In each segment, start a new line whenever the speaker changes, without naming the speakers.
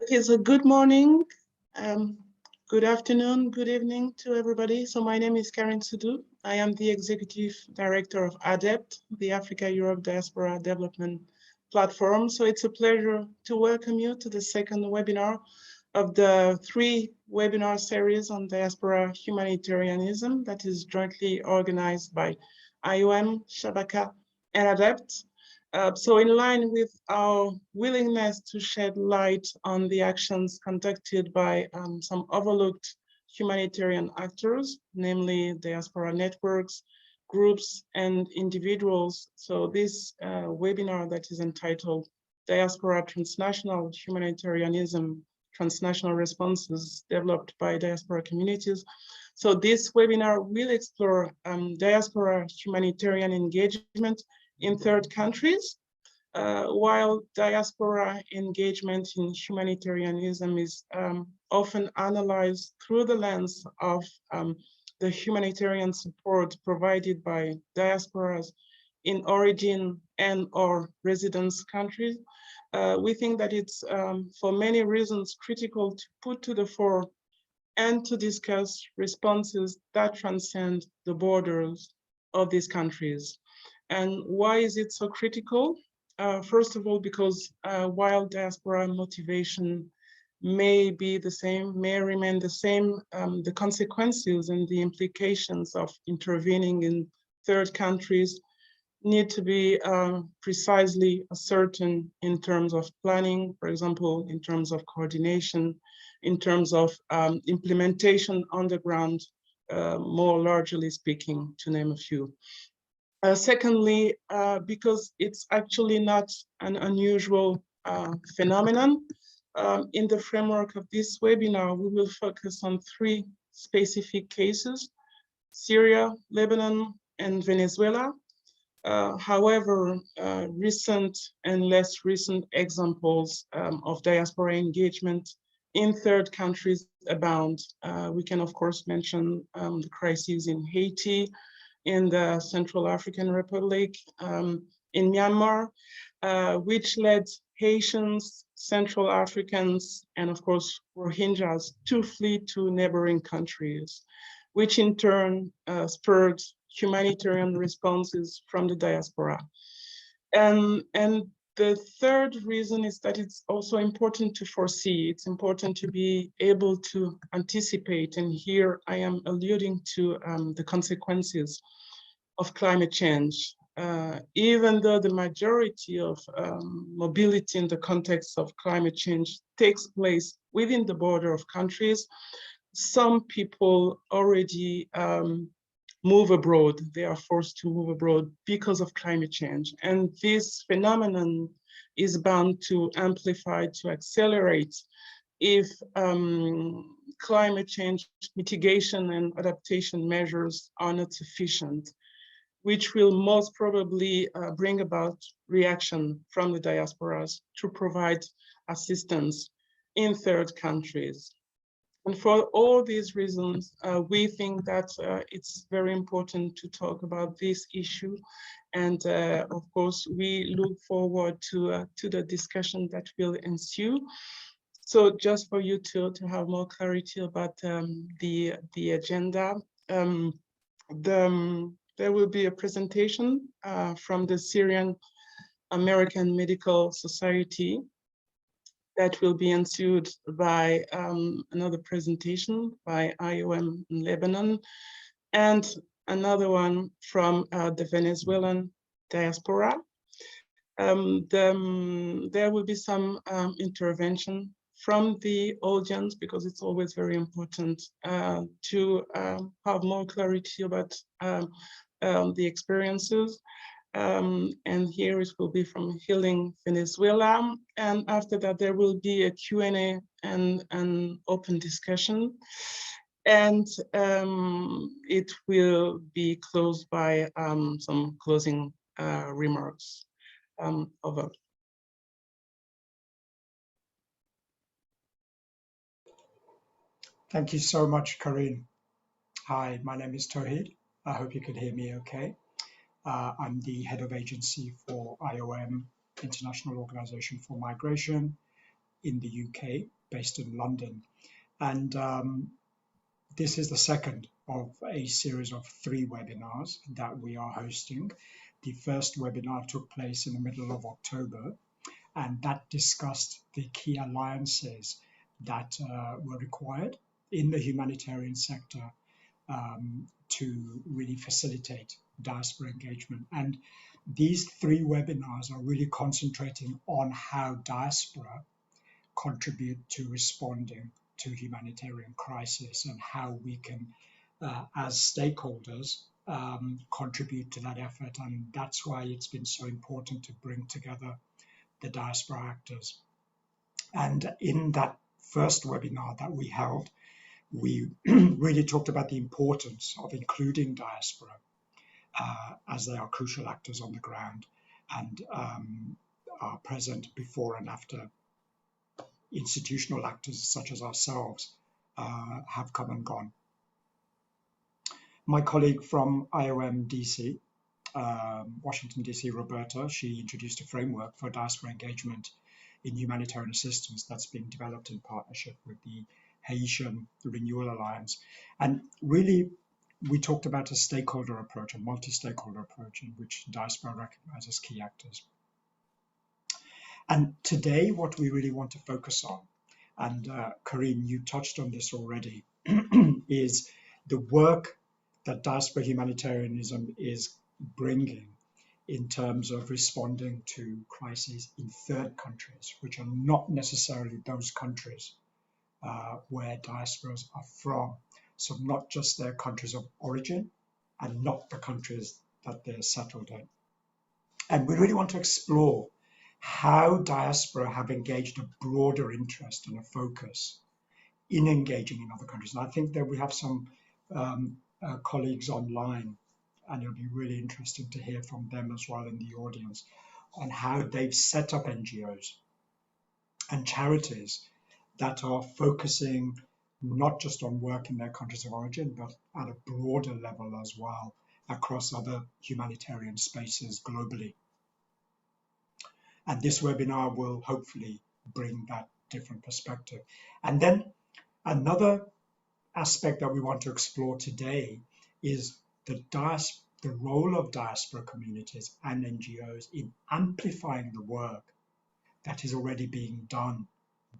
Okay, so good morning, good afternoon, good evening to everybody. So my name is Karen Sudu. I am the Executive Director of ADEPT, the Africa-Europe Diaspora Development Platform. So it's a pleasure to welcome you to the second webinar of the 3 webinar series on diaspora humanitarianism that is jointly organized by IOM, Shabaka, and ADEPT. So in line with our willingness to shed light on the actions conducted by some overlooked humanitarian actors, namely diaspora networks, groups, and individuals. So this webinar that is entitled Diaspora Transnational Humanitarianism, Transnational Responses Developed by Diaspora Communities. So this webinar will explore diaspora humanitarian engagement in 3rd countries, while diaspora engagement in humanitarianism is often analyzed through the lens of the humanitarian support provided by diasporas in origin and/or residence countries. We think that it's, for many reasons, critical to put to the fore and to discuss responses that transcend the borders of these countries. And why is it so critical? First of all, because while diaspora motivation may be the same, may remain the same, the consequences and the implications of intervening in 3rd countries need to be precisely certain in terms of planning, for example, in terms of coordination, in terms of implementation on the ground, more largely speaking, to name a few. Secondly, because it's actually not an unusual phenomenon. In the framework of this webinar, we will focus on 3 specific cases: Syria, Lebanon, and Venezuela. However, recent and less recent examples of diaspora engagement in 3rd countries abound. We can, of course, mention the crises in Haiti, in the Central African Republic, in Myanmar, which led Haitians, Central Africans, and of course, Rohingyas to flee to neighboring countries, which in turn spurred humanitarian responses from the diaspora. And the 3rd reason is that it's also important to foresee. It's important to be able to anticipate. And here I am alluding to the consequences of climate change. Even though the majority of mobility in the context of climate change takes place within the border of countries, some people already move abroad. They are forced to move abroad because of climate change. And this phenomenon is bound to amplify, to accelerate if climate change mitigation and adaptation measures are not sufficient, which will most probably bring about reaction from the diasporas to provide assistance in 3rd countries. And for all these reasons, we think that it's very important to talk about this issue. And of course, we look forward to the discussion that will ensue. So just for you to have more clarity about the agenda, there will be a presentation from the Syrian American Medical Society. that will be ensued by another presentation by IOM in Lebanon, and another one from the Venezuelan diaspora. There will be some intervention from the audience, because it's always very important to have more clarity about the experiences. And here it will be from Healing Venezuela. And after that, there will be a Q&A and an open discussion. And it will be closed by some closing remarks. Over.
Thank you so much, Corinne. Hi, my name is Tawhid. I hope you can hear me okay. I'm the head of agency for IOM, International Organization for Migration in the UK, based in London. And this is the second of a series of 3 webinars that we are hosting. The first webinar took place in the middle of October, and that discussed the key alliances that were required in the humanitarian sector to really facilitate diaspora engagement. And these 3 webinars are really concentrating on how diaspora contribute to responding to humanitarian crisis, and how we can, as stakeholders, contribute to that effort. And that's why it's been so important to bring together the diaspora actors. And in that first webinar that we held, we really talked about the importance of including diaspora as they are crucial actors on the ground and are present before and after institutional actors such as ourselves have come and gone. My colleague from IOM DC, Washington DC, Roberta, she introduced a framework for diaspora engagement in humanitarian assistance that's being developed in partnership with the Haitian Renewal Alliance. And really, we talked about a stakeholder approach, a multi-stakeholder approach in which diaspora recognizes key actors. And today, what we really want to focus on, and Corinne, you touched on this already, is the work that diaspora humanitarianism is bringing in terms of responding to crises in 3rd countries, which are not necessarily those countries where diasporas are from. So not just their countries of origin and not the countries that they're settled in. And we really want to explore how diaspora have engaged a broader interest and a focus in engaging in other countries. And I think that we have some colleagues online, and it'll be really interesting to hear from them as well in the audience on how they've set up NGOs and charities that are focusing not just on work in their countries of origin, but at a broader level as well across other humanitarian spaces globally. And this webinar will hopefully bring that different perspective. And then another aspect that we want to explore today is the role of diaspora communities and NGOs in amplifying the work that is already being done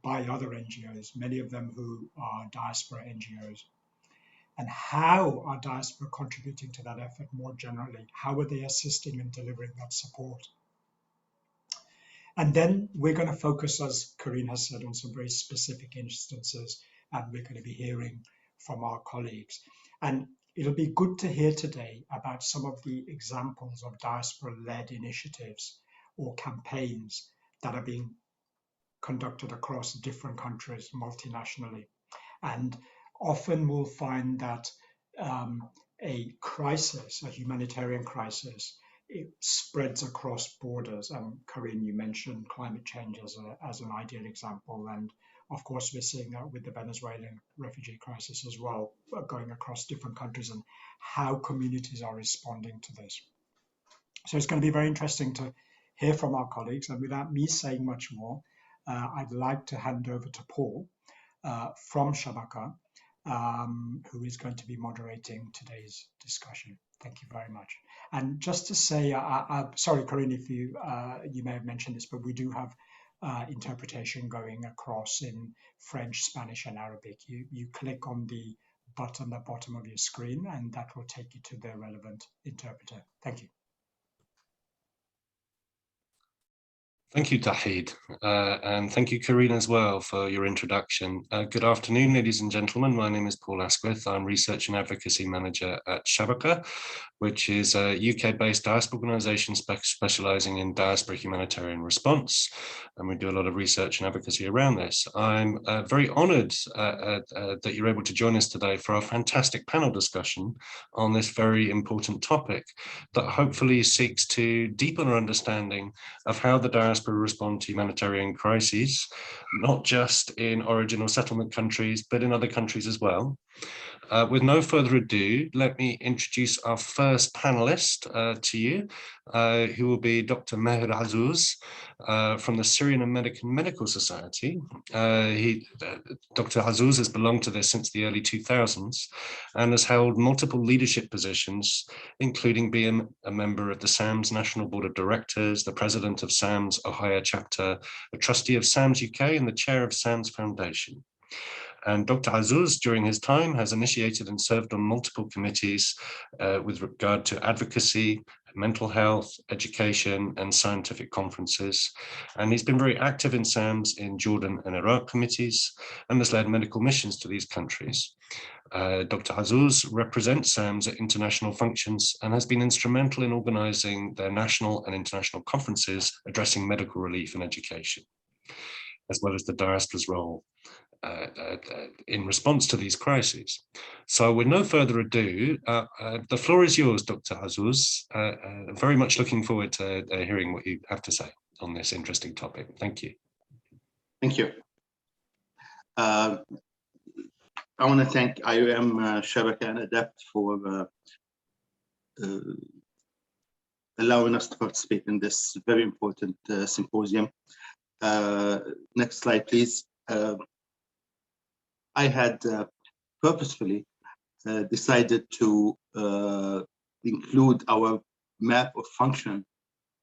by other NGOs, many of them who are diaspora NGOs. And how are diaspora contributing to that effort more generally? How are they assisting and delivering that support? And then we're going to focus, as Corinne has said, on some very specific instances, and we're going to be hearing from our colleagues. And it'll be good to hear today about some of the examples of diaspora-led initiatives or campaigns that are being conducted across different countries multinationally. And often we'll find that a crisis, a humanitarian crisis, it spreads across borders. And Corinne, you mentioned climate change as an ideal example. And of course, we're seeing that with the Venezuelan refugee crisis as well, going across different countries and how communities are responding to this. So it's going to be very interesting to hear from our colleagues. And without me saying much more, I'd like to hand over to Paul from Shabaka, who is going to be moderating today's discussion. Thank you very much. And just to say, sorry, Corinne, if you may have mentioned this, but we do have interpretation going across in French, Spanish, and Arabic. You click on the button at the bottom of your screen, and that will take you to the relevant interpreter. Thank you.
Thank you, Tawhid, and thank you, Karina, as well, for your introduction. Good afternoon, ladies and gentlemen. My name is Paul Asquith. I'm Research and Advocacy Manager at Shabaka, which is a UK-based diaspora organisation specialising in diaspora humanitarian response, and we do a lot of research and advocacy around this. I'm very honoured that you're able to join us today for our fantastic panel discussion on this very important topic that hopefully seeks to deepen our understanding of how the diaspora respond to humanitarian crises, not just in origin or settlement countries, but in other countries as well. With no further ado, let me introduce our first panelist to you, who will be Dr. Meher Azzouz from the Syrian American Medical Society. Dr. Azzouz has belonged to this since the early 2000s and has held multiple leadership positions, including being a member of the SAMS National Board of Directors, the president of SAMS Ohio Chapter, a trustee of SAMS UK, and the chair of SAMS Foundation. And Dr. Azzouz, during his time, has initiated and served on multiple committees with regard to advocacy, mental health, education, and scientific conferences. And he's been very active in SAMS in Jordan and Iraq committees and has led medical missions to these countries. Dr. Azzouz represents SAMS at international functions and has been instrumental in organizing their national and international conferences addressing medical relief and education, as well as the diaspora's role in response to these crises. So with no further ado, the floor is yours, Dr. Azzouz. Very much looking forward to hearing what you have to say on this interesting topic. Thank you.
Thank you. I want to thank IOM, Shabaka, and ADEPT for allowing us to participate in this very important symposium. Next slide, please. I had purposefully decided to include our map of function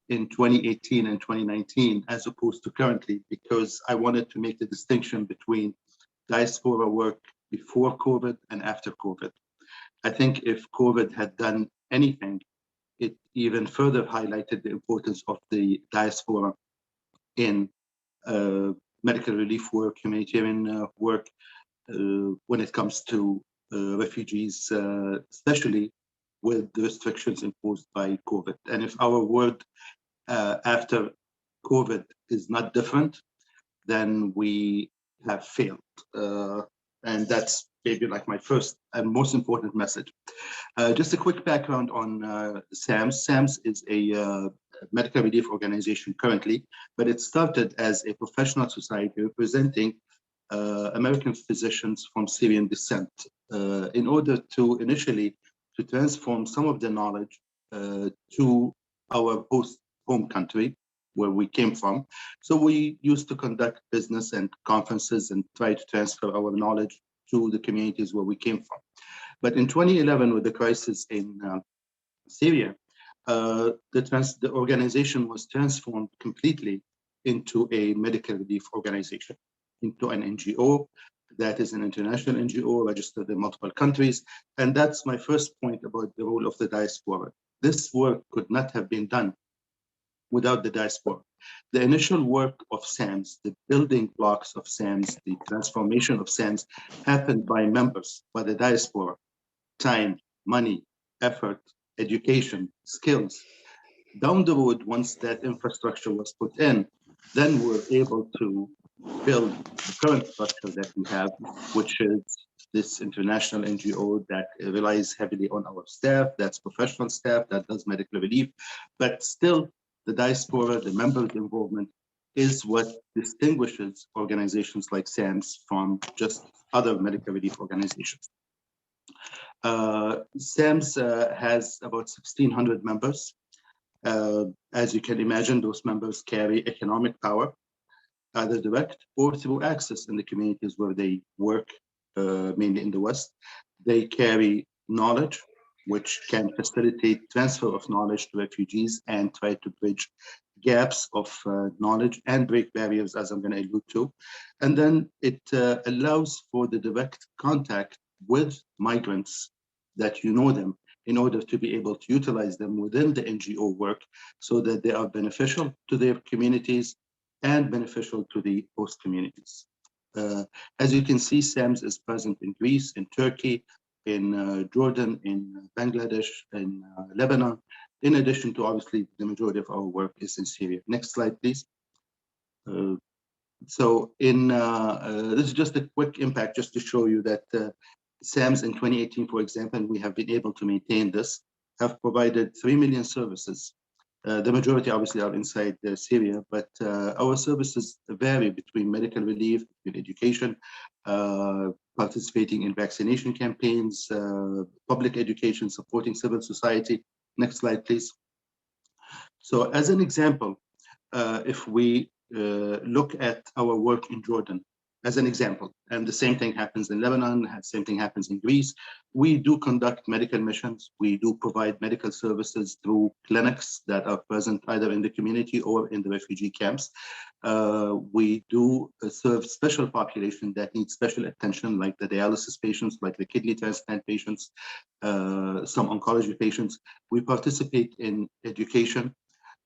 in 2018 and 2019 as opposed to currently, because I wanted to make the distinction between diaspora work before COVID and after COVID. I think if COVID had done anything, it even further highlighted the importance of the diaspora in medical relief work, humanitarian work, when it comes to refugees, especially with the restrictions imposed by COVID. And if our word after COVID is not different, then we have failed. And that's maybe like my first and most important message. Just a quick background on SAMS. SAMS is a medical relief organization currently, but it started as a professional society representing American physicians from Syrian descent in order to initially to transform some of the knowledge to our host home country where we came from. So we used to conduct business and conferences and try to transfer our knowledge to the communities where we came from. But in 2011, with the crisis in Syria, the organization was transformed completely into a medical relief organization, into an NGO that is an international NGO registered in multiple countries. And that's my first point about the role of the diaspora. This work could not have been done without the diaspora. The initial work of SAMS, the building blocks of SAMS, the transformation of SAMS happened by members, by the diaspora. Time, money, effort, education, skills. Down the road, once that infrastructure was put in, then we're able to build the current structure that we have, which is this international NGO that relies heavily on our staff, that's professional staff, that does medical relief, but still the diaspora, the members' involvement is what distinguishes organizations like SAMS from just other medical relief organizations. SAMS has about 1,600 members. As you can imagine, those members carry economic power, either direct or through access in the communities where they work, mainly in the West. They carry knowledge, which can facilitate transfer of knowledge to refugees and try to bridge gaps of knowledge and break barriers, as I'm going to allude to. And then it allows for the direct contact with migrants that you know them in order to be able to utilize them within the NGO work so that they are beneficial to their communities and beneficial to the host communities. As you can see, SAMS is present in Greece, in Turkey, in Jordan, in Bangladesh, in Lebanon, in addition to obviously the majority of our work is in Syria. Next slide, please. So this is just a quick impact just to show you that SAMS in 2018, for example, we have been able to maintain this, have provided 3 million services. The majority obviously are inside Syria, but our services vary between medical relief, between education, participating in vaccination campaigns, public education, supporting civil society. Next slide, please. So as an example, if we look at our work in Jordan, as an example, and the same thing happens in Lebanon, the same thing happens in Greece. We do conduct medical missions. We do provide medical services through clinics that are present either in the community or in the refugee camps. We do serve special population that needs special attention, like the dialysis patients, like the kidney transplant patients, some oncology patients. We participate in education,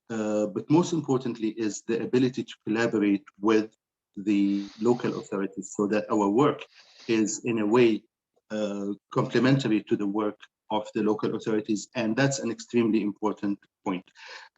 but most importantly is the ability to collaborate with the local authorities so that our work is in a way complementary to the work of the local authorities, and that's an extremely important point.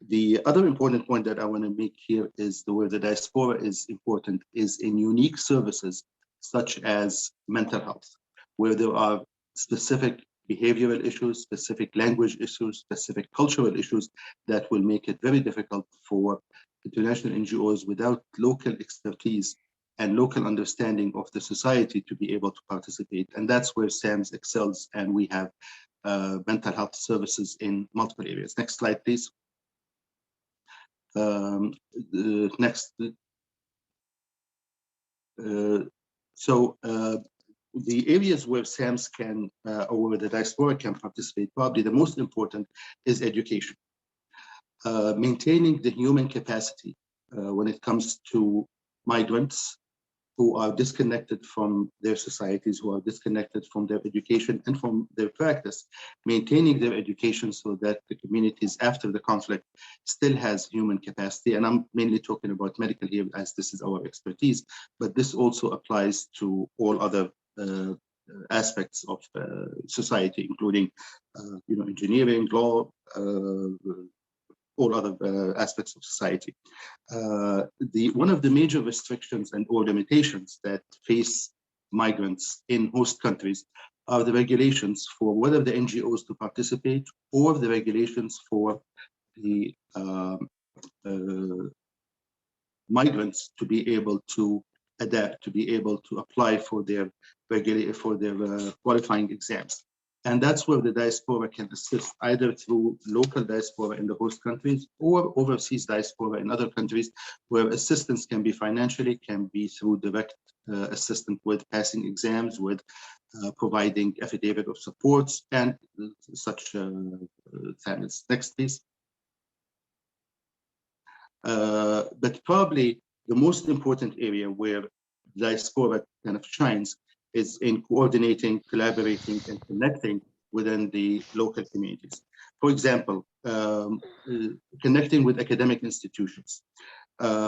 The other important point that I want to make here is where the diaspora is important is in unique services such as mental health, where there are specific behavioral issues, specific language issues, specific cultural issues that will make it very difficult for international NGOs without local expertise and local understanding of the society to be able to participate. And that's where SAMS excels, and we have mental health services in multiple areas. Next slide, please. Next. The areas where SAMS can, or where the diaspora can participate, probably the most important is education. Maintaining the human capacity when it comes to migrants who are disconnected from their societies, who are disconnected from their education and from their practice, maintaining their education so that the communities after the conflict still has human capacity. And I'm mainly talking about medical here as this is our expertise, but this also applies to all other aspects of society, including engineering, law, all other aspects of society. One of the major restrictions and or limitations that face migrants in host countries are the regulations for whether the NGOs to participate or the regulations for the migrants to be able to adapt, to be able to apply for their qualifying exams. And that's where the diaspora can assist, either through local diaspora in the host countries or overseas diaspora in other countries, where assistance can be financially, can be through direct assistance with passing exams, with providing affidavit of supports and such things. Next, please. But probably the most important area where diaspora kind of shines is in coordinating, collaborating, and connecting within the local communities. For example, connecting with academic institutions,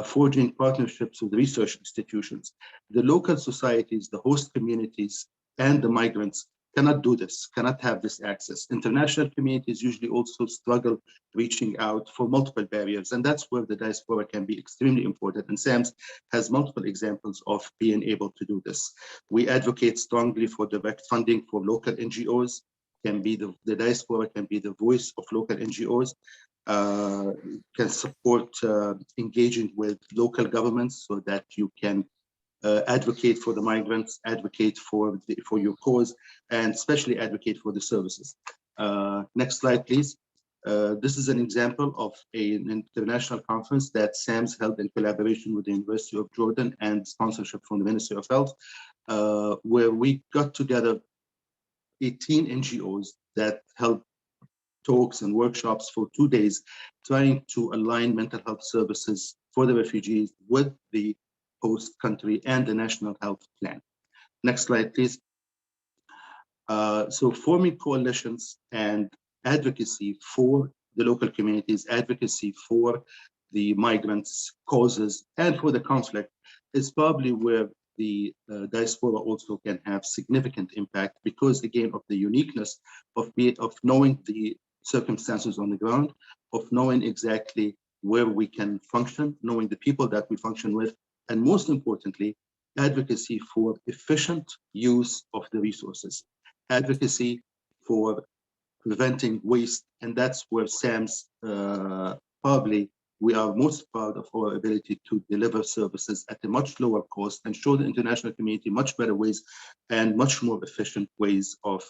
forging partnerships with research institutions. The local societies, the host communities, and the migrants cannot do this, cannot have this access. International communities usually also struggle reaching out for multiple barriers, and that's where the diaspora can be extremely important. And SAMS has multiple examples of being able to do this. We advocate strongly for direct funding for local NGOs. Can be the diaspora can be the voice of local NGOs, can support engaging with local governments so that you can advocate for the migrants, advocate for your cause, and especially advocate for the services. Next slide, please. This is an example of an international conference that SAMS held in collaboration with the University of Jordan and sponsorship from the Ministry of Health, where we got together 18 NGOs that helped talks and workshops for 2 days, trying to align mental health services for the refugees with the host country and the national health plan. Next slide, please. So forming coalitions and advocacy for the local communities, advocacy for the migrants' causes and for the conflict is probably where the diaspora also can have significant impact, because again of the uniqueness of knowing the circumstances on the ground, of knowing exactly where we can function, knowing the people that we function with, and most importantly, advocacy for efficient use of the resources, advocacy for preventing waste, and that's where SAM's probably we are most proud of our ability to deliver services at a much lower cost and show the international community much better ways and much more efficient ways of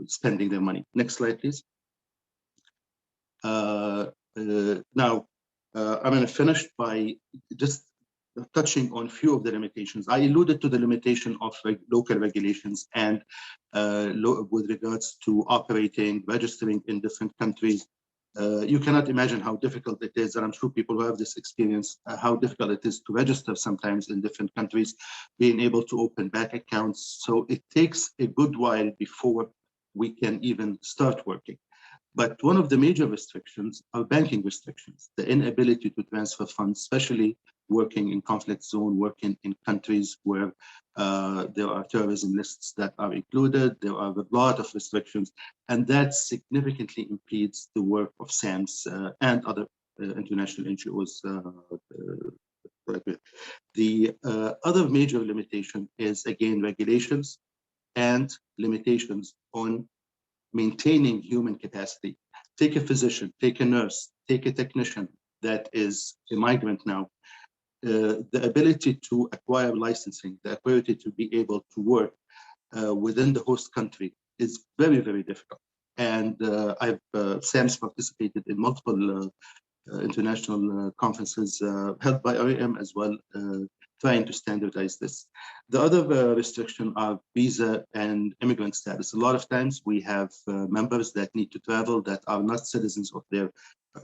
spending their money. Next slide, please. Now, I'm going to finish by just touching on a few of the limitations. I alluded to the limitation of local regulations and with regards to operating, registering in different countries. You cannot imagine how difficult it is, and I'm sure people who have this experience, how difficult it is to register sometimes in different countries, being able to open bank accounts. So it takes a good while before we can even start working. But one of the major restrictions are banking restrictions, the inability to transfer funds, especially working in conflict zone, working in countries where there are terrorism lists that are included. There are a lot of restrictions, and that significantly impedes the work of SAMS and other international NGOs. The other major limitation is, again, regulations and limitations on maintaining human capacity. Take a physician, take a nurse, take a technician that is a migrant now. The ability to acquire licensing, the ability to be able to work within the host country is very, very difficult. And SAMS participated in multiple international conferences held by RAM as well, trying to standardize this. The other restriction are visa and immigrant status. A lot of times we have members that need to travel that are not citizens of their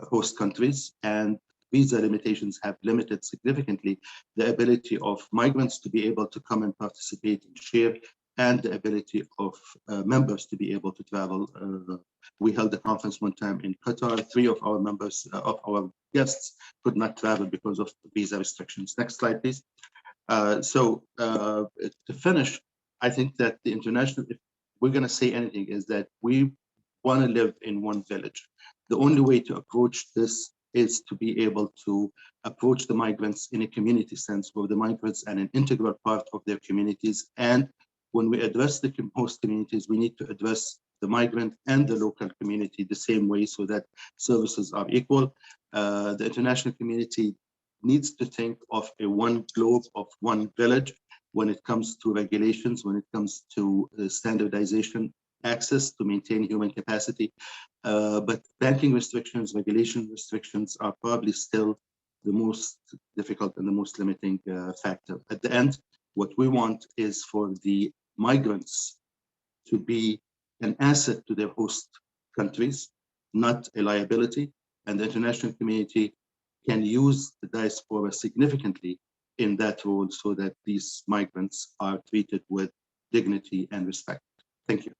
host countries, and visa limitations have limited significantly the ability of migrants to be able to come and participate and share, and the ability of members to be able to travel. We held a conference one time in Qatar. 3 of our members, of our guests, could not travel because of visa restrictions. Next slide, please. To finish, I think that the international, if we're going to say anything, is that we want to live in one village. The only way to approach this is to be able to approach the migrants in a community sense, where the migrants are an integral part of their communities. And when we address the host communities, we need to address the migrant and the local community the same way, so that services are equal. The international community needs to think of a one globe, of one village, when it comes to regulations, when it comes to standardization, access to maintain human capacity. But banking restrictions, regulation restrictions are probably still the most difficult and the most limiting factor. At the end, what we want is for the migrants to be an asset to their host countries, not a liability, and the international community can use the diaspora significantly in that role, so that these migrants are treated with dignity and respect. Thank you.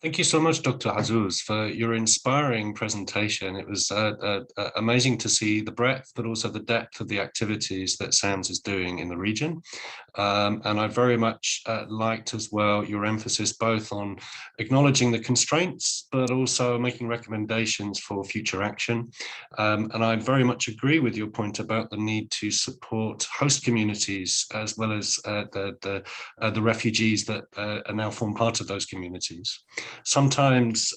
Thank you so much, Dr. Azzouz, for your inspiring presentation. It was amazing to see the breadth, but also the depth of the activities that SAMS is doing in the region. And I very much liked as well your emphasis both on acknowledging the constraints, but also making recommendations for future action. And I very much agree with your point about the need to support host communities, as well as the refugees that now form part of those communities. Sometimes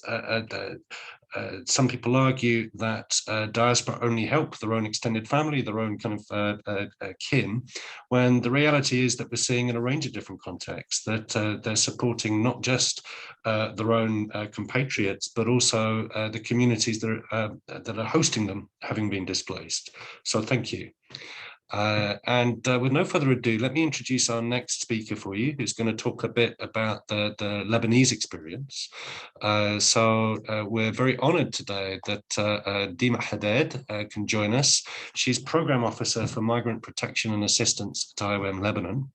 some people argue that diaspora only help their own extended family, their own kind of kin, when the reality is that we're seeing in a range of different contexts that they're supporting not just their own compatriots, but also the communities that are hosting them, having been displaced. So thank you. With no further ado, let me introduce our next speaker for you, who's going to talk a bit about the Lebanese experience. We're very honored today that Dima Haddad can join us. She's Program Officer for Migrant Protection and Assistance at IOM Lebanon.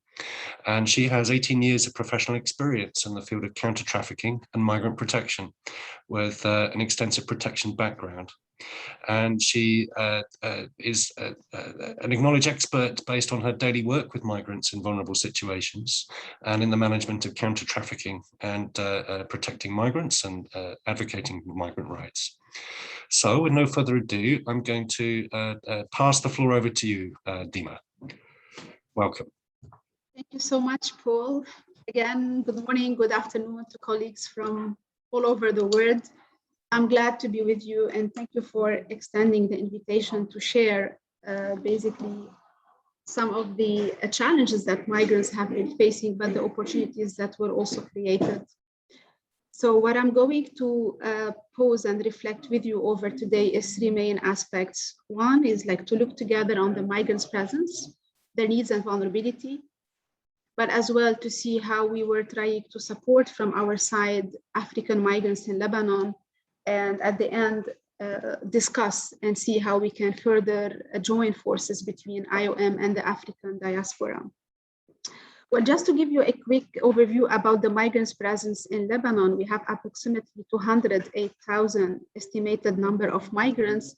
And she has 18 years of professional experience in the field of counter-trafficking and migrant protection with an extensive protection background. And she is an acknowledged expert based on her daily work with migrants in vulnerable situations and in the management of counter-trafficking and protecting migrants and advocating migrant rights. So with no further ado, I'm going to pass the floor over to you, Dima. Welcome.
Thank you so much, Paul. Again, good morning, good afternoon to colleagues from all over the world. I'm glad to be with you, and thank you for extending the invitation to share basically some of the challenges that migrants have been facing, but the opportunities that were also created. So what I'm going to pose and reflect with you over today is three main aspects. One is like to look together on the migrants' presence, their needs and vulnerability, but as well to see how we were trying to support from our side African migrants in Lebanon, and at the end, discuss and see how we can further join forces between IOM and the African diaspora. Well, just to give you a quick overview about the migrants' presence in Lebanon, we have approximately 208,000 estimated number of migrants.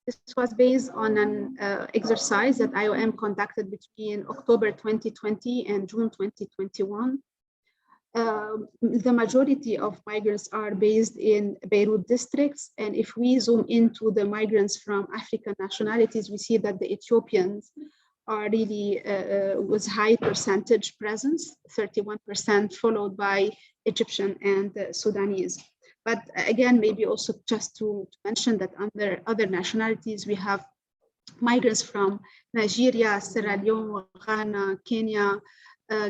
This was based on an exercise that IOM conducted between October 2020 and June 2021. The majority of migrants are based in Beirut districts. And if we zoom into the migrants from African nationalities, we see that the Ethiopians are really with high percentage presence, 31%, followed by Egyptian and Sudanese. But again, maybe also just to mention that under other nationalities, we have migrants from Nigeria, Sierra Leone, Ghana, Kenya,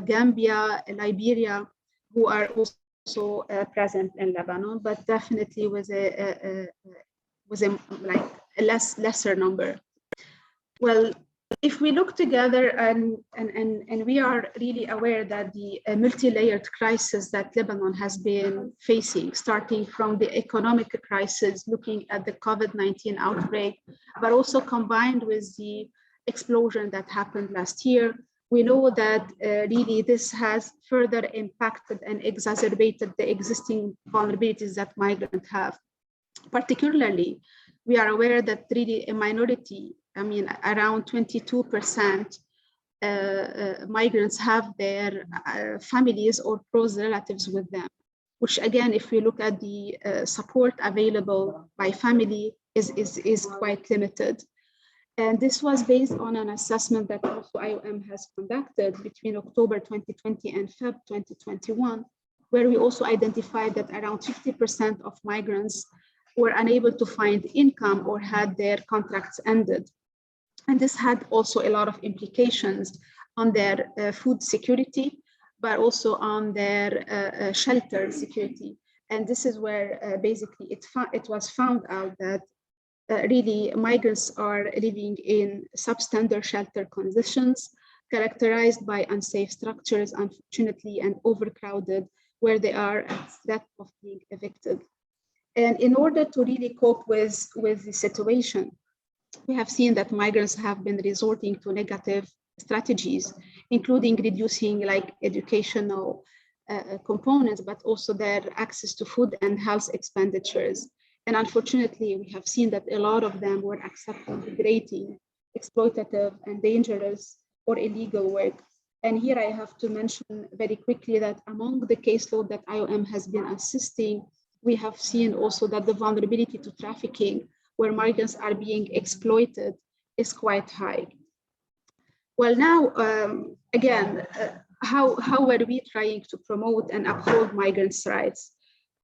Gambia, Liberia, who are also present in Lebanon, but definitely with a lesser number. Well, if we look together and we are really aware that the multi-layered crisis that Lebanon has been facing, starting from the economic crisis, looking at the COVID-19 outbreak, but also combined with the explosion that happened last year, we know that really this has further impacted and exacerbated the existing vulnerabilities that migrants have. Particularly, we are aware that really a minority, around 22% migrants have their families or close relatives with them, which again, if we look at the support available by family is quite limited. And this was based on an assessment that also IOM has conducted between October 2020 and Feb 2021, where we also identified that around 50% of migrants were unable to find income or had their contracts ended. And this had also a lot of implications on their food security, but also on their shelter security. And this is where basically it was found out that really migrants are living in substandard shelter conditions, characterized by unsafe structures, unfortunately, and overcrowded, where they are at threat of being evicted. And in order to really cope with the situation, we have seen that migrants have been resorting to negative strategies, including reducing like educational components, but also their access to food and health expenditures. And unfortunately, we have seen that a lot of them were accepting degrading, exploitative, and dangerous or illegal work. And here I have to mention very quickly that among the caseload that IOM has been assisting, we have seen also that the vulnerability to trafficking, where migrants are being exploited, is quite high. Well, now, again, how were we trying to promote and uphold migrants' rights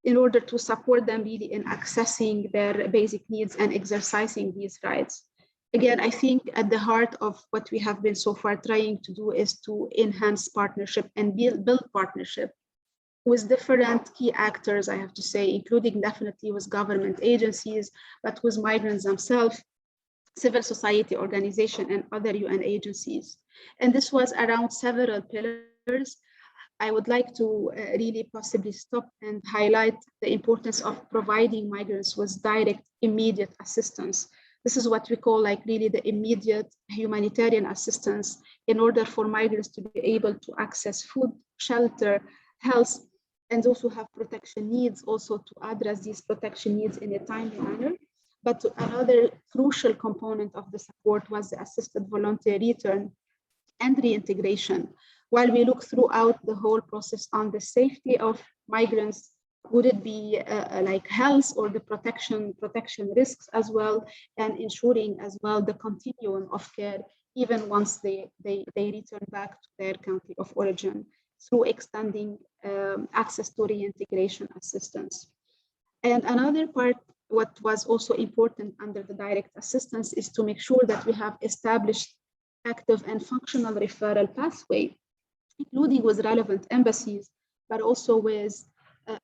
in order to support them really in accessing their basic needs and exercising these rights? Again, I think at the heart of what we have been so far trying to do is to enhance partnership and build partnership with different key actors, I have to say, including definitely with government agencies, but with migrants themselves, civil society organization, and other UN agencies. And this was around several pillars. I would like to really possibly stop and highlight the importance of providing migrants with direct, immediate assistance. This is what we call like really the immediate humanitarian assistance in order for migrants to be able to access food, shelter, health, and also have protection needs, also to address these protection needs in a timely manner. But another crucial component of the support was the assisted voluntary return and reintegration. While we look throughout the whole process on the safety of migrants, would it be like health or the protection risks as well, and ensuring as well the continuum of care even once they return back to their country of origin through extending access to reintegration assistance. And another part, what was also important under the direct assistance, is to make sure that we have established active and functional referral pathway, including with relevant embassies, but also with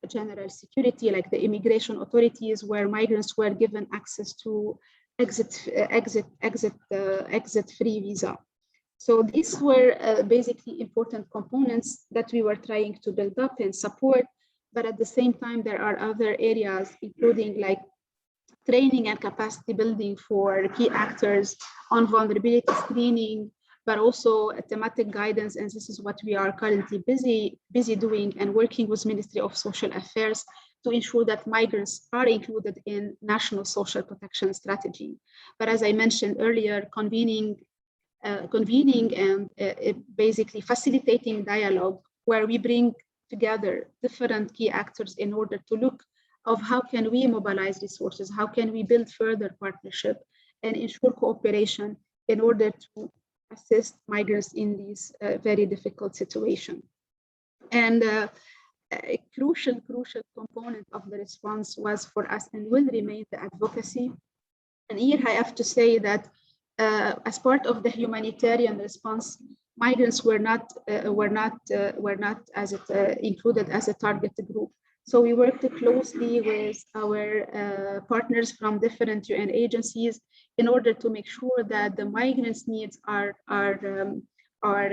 general security, like the immigration authorities, where migrants were given access to exit-free visa. So these were basically important components that we were trying to build up and support. But at the same time, there are other areas, including like training and capacity building for key actors on vulnerability screening, but also thematic guidance. And this is what we are currently busy doing and working with Ministry of Social Affairs to ensure that migrants are included in national social protection strategy. But as I mentioned earlier, convening and basically facilitating dialogue where we bring together different key actors in order to look of how can we mobilize resources, how can we build further partnership and ensure cooperation in order to assist migrants in these very difficult situation. And a crucial component of the response was for us and will remain the advocacy. And here I have to say that as part of the humanitarian response, migrants were not as included as a target group. So we worked closely with our partners from different UN agencies in order to make sure that the migrants' needs are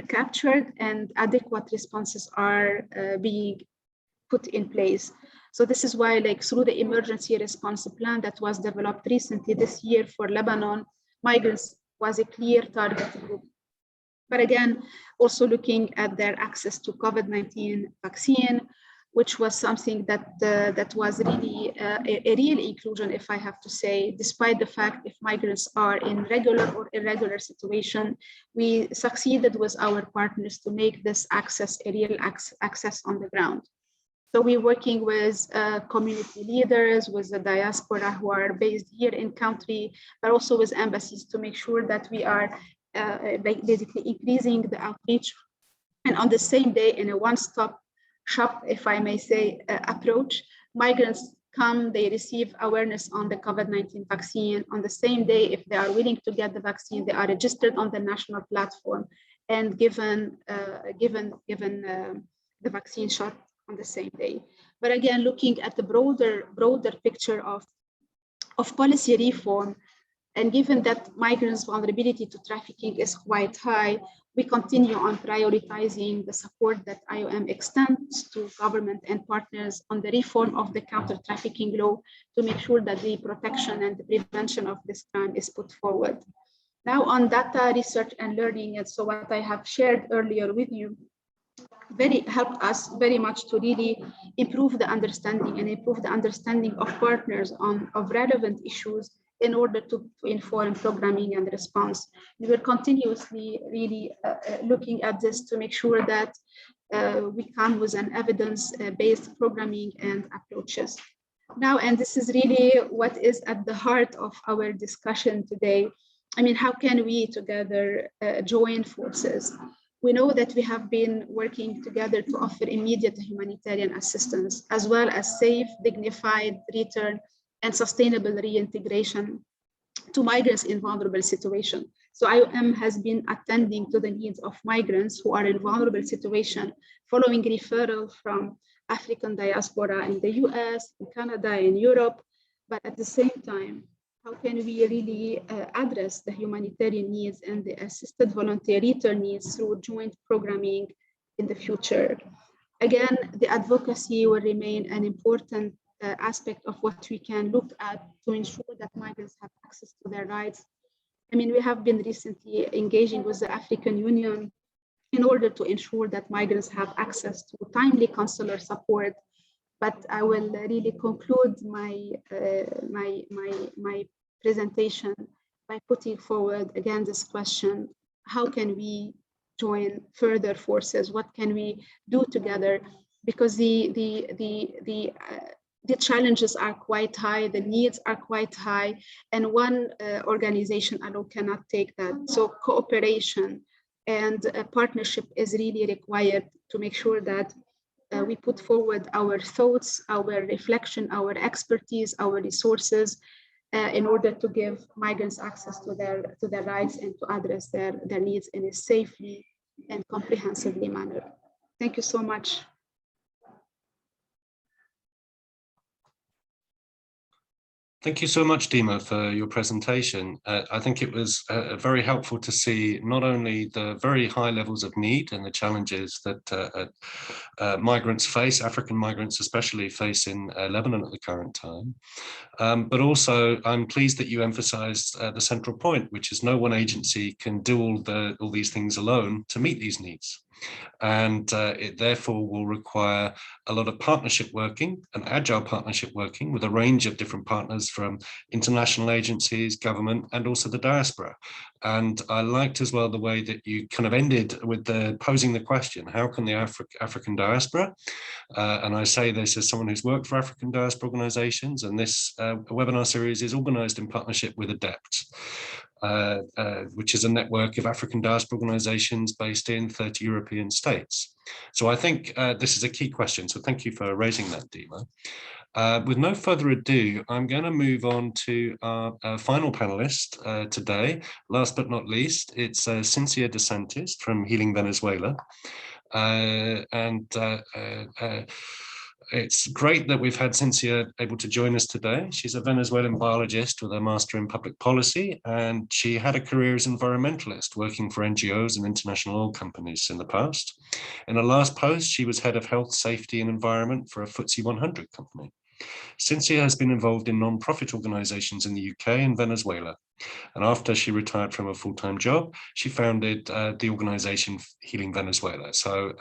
captured and adequate responses are being put in place. So this is why, like through the emergency response plan that was developed recently this year for Lebanon, migrants was a clear target group. But again, also looking at their access to COVID-19 vaccine, which was something that was really a real inclusion, if I have to say, despite the fact if migrants are in regular or irregular situation, we succeeded with our partners to make this access a real access on the ground. So we're working with community leaders, with the diaspora who are based here in country, but also with embassies to make sure that we are basically increasing the outreach. And on the same day, in a one-stop shop, if I may say, approach, migrants come, they receive awareness on the COVID-19 vaccine. On the same day, if they are willing to get the vaccine, they are registered on the national platform and given the vaccine shot on the same day. But again, looking at the broader picture of policy reform, and given that migrants' vulnerability to trafficking is quite high, we continue on prioritizing the support that IOM extends to government and partners on the reform of the counter-trafficking law to make sure that the protection and the prevention of this crime is put forward. Now on data research and learning, and so what I have shared earlier with you, helped us very much to really improve the understanding of partners of relevant issues in order to inform programming and response. We were continuously really looking at this to make sure that we come with an evidence-based programming and approaches. Now, and this is really what is at the heart of our discussion today. I mean, how can we together join forces? We know that we have been working together to offer immediate humanitarian assistance, as well as safe, dignified return and sustainable reintegration to migrants in vulnerable situations. So IOM has been attending to the needs of migrants who are in vulnerable situation, following referral from African diaspora in the US, in Canada, in Europe, but at the same time, how can we really address the humanitarian needs and the assisted volunteer return needs through joint programming in the future. Again, the advocacy will remain an important aspect of what we can look at to ensure that migrants have access to their rights. I mean, we have been recently engaging with the African Union in order to ensure that migrants have access to timely consular support. But I will really conclude my presentation by putting forward again this question: how can we join further forces? What can we do together? Because the challenges are quite high, the needs are quite high, and one organization alone cannot take that. So cooperation and partnership is really required to make sure that we put forward our thoughts, our reflection, our expertise, our resources in order to give migrants access to their rights and to address their needs in a safely and comprehensively manner. Thank you so much.
Thank you so much, Dima, for your presentation. I think it was very helpful to see not only the very high levels of need and the challenges that migrants face, African migrants especially face in Lebanon at the current time, but also I'm pleased that you emphasized the central point, which is no one agency can do all these things alone to meet these needs. And it therefore will require a lot of partnership working, an agile partnership working with a range of different partners from international agencies, government, and also the diaspora. And I liked as well the way that you kind of ended with posing the question, how can the African diaspora, and I say this as someone who's worked for African diaspora organizations, and this webinar series is organized in partnership with ADEPT. Which is a network of African diaspora organizations based in 30 European states. So I think this is a key question. So thank you for raising that, Dima. With no further ado, I'm going to move on to our final panelist today. Last but not least, it's Cynthia DeSantis from Healing Venezuela. It's great that we've had Cynthia able to join us today. She's a Venezuelan biologist with a master in public policy, and she had a career as environmentalist working for NGOs and international oil companies in the past. In her last post, she was head of health, safety and environment for a FTSE 100 company. Cynthia has been involved in non-profit organizations in the UK and Venezuela. And after she retired from a full-time job, she founded the organization Healing Venezuela. So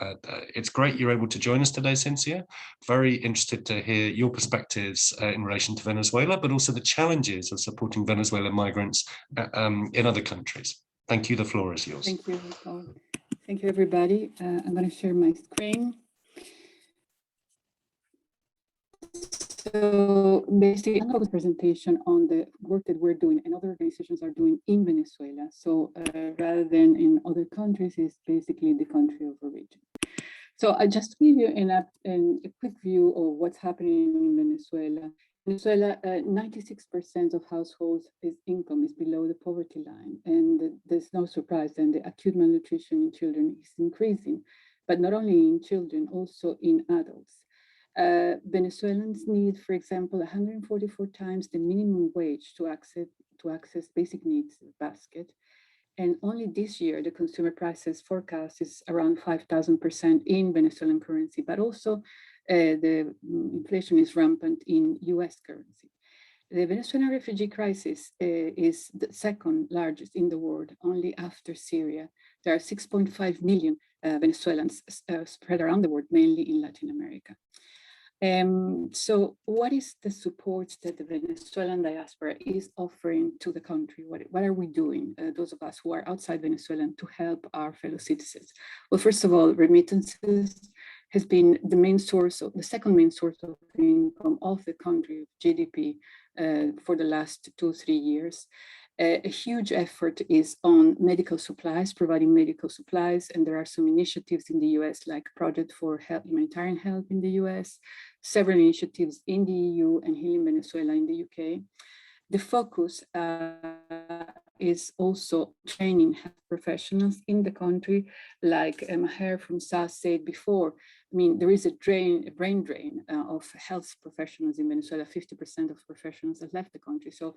it's great you're able to join us today, Cynthia. Very interested to hear your perspectives in relation to Venezuela, but also the challenges of supporting Venezuelan migrants in other countries. Thank you. The floor is yours.
Thank you. Thank you, everybody. I'm going to share my screen. So basically, I'm going to focus presentation on the work that we're doing and other organizations are doing in Venezuela. So rather than in other countries, it's basically the country of origin. So I just give you a quick view of what's happening in Venezuela. Venezuela, 96% of households' income is below the poverty line, and there's no surprise that the acute malnutrition in children is increasing, but not only in children, also in adults. Venezuelans need, for example, 144 times the minimum wage to access basic needs basket. And only this year, the consumer prices forecast is around 5,000% in Venezuelan currency, but also the inflation is rampant in US currency. The Venezuelan refugee crisis is the second largest in the world, only after Syria. There are 6.5 million Venezuelans spread around the world, mainly in Latin America. So what is the support that the Venezuelan diaspora is offering to the country? What are we doing, those of us who are outside Venezuela, to help our fellow citizens? Well, first of all, remittances has been the main source, the second main source of income of the country, GDP, for the last 2-3 years. A huge effort is on medical supplies, providing medical supplies, and there are some initiatives in the US, like Project for Humanitarian Help in the US, several initiatives in the EU, and Healing Venezuela in the UK. The focus is also training health professionals in the country, like Maher from SAS said before. I mean, there is a brain drain of health professionals in Venezuela. 50% of professionals have left the country. So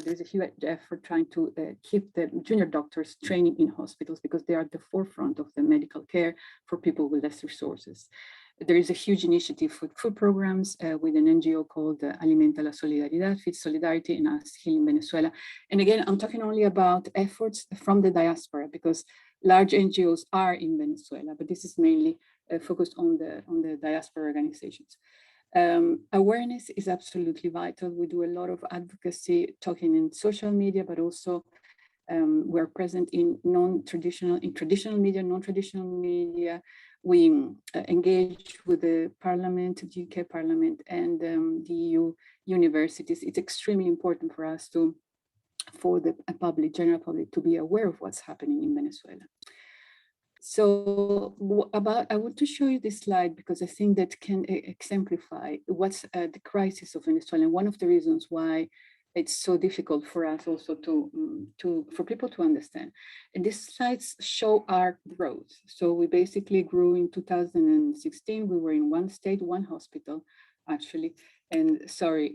there's a huge effort trying to keep the junior doctors training in hospitals, because they are at the forefront of the medical care for people with less resources. There is a huge initiative for food programs with an NGO called Alimenta la Solidaridad, Feed Solidarity, and Us Healing Venezuela. And again, I'm talking only about efforts from the diaspora, because large NGOs are in Venezuela, but this is mainly focused on the diaspora organizations. Awareness is absolutely vital. We do a lot of advocacy, talking in social media, but also we're present in traditional media, non-traditional media. We engage with the Parliament, the UK Parliament, and the EU universities. It's extremely important for us for the general public to be aware of what's happening in Venezuela. So I want to show you this slide because I think that can exemplify what's the crisis of Venezuela, and one of the reasons why it's so difficult for us also for people to understand. And these slides show our growth. So we basically grew in 2016. We were in one state, one hospital, actually. And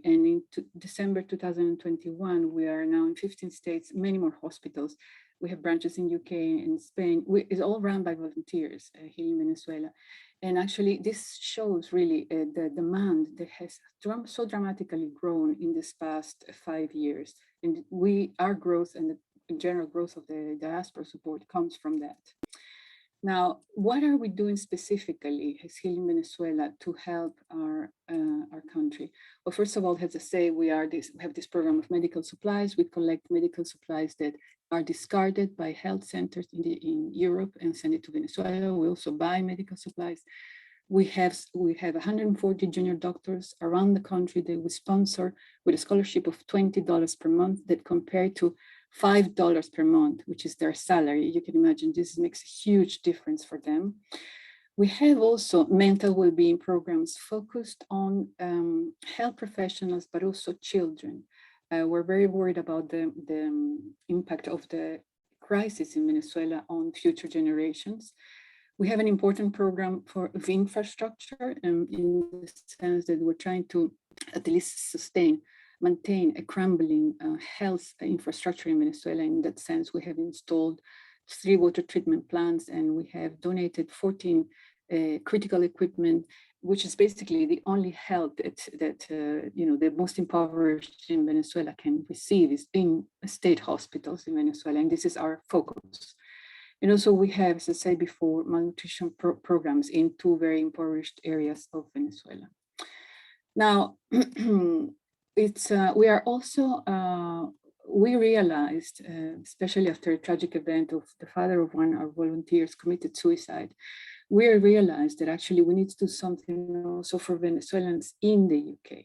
in December 2021, we are now in 15 states, many more hospitals. We have branches in UK and Spain. It's all run by volunteers here in Venezuela. And actually, this shows really the demand that has so dramatically grown in this past 5 years. And our growth and the general growth of the diaspora support comes from that. Now, what are we doing specifically as Healing Venezuela to help our country? Well, first of all, as I say, we have this program of medical supplies. We collect medical supplies that are discarded by health centers in Europe and send it to Venezuela. We also buy medical supplies. We have 140 junior doctors around the country that we sponsor with a scholarship of $20 per month, that compared to $5 per month, which is their salary. You can imagine this makes a huge difference for them. We have also mental well-being programs focused on health professionals, but also children. We're very worried about the impact of the crisis in Venezuela on future generations. We have an important program of infrastructure, in the sense that we're trying to at least maintain a crumbling health infrastructure in Venezuela. In that sense, we have installed 3 water treatment plants, and we have donated 14 critical equipment, which is basically the only help that the most impoverished in Venezuela can receive is in state hospitals in Venezuela, and this is our focus. And also we have, as I said before, malnutrition programs in 2 very impoverished areas of Venezuela. Now, we realized, especially after a tragic event of the father of one of our volunteers committed suicide, we realized that actually we need to do something also for Venezuelans in the UK.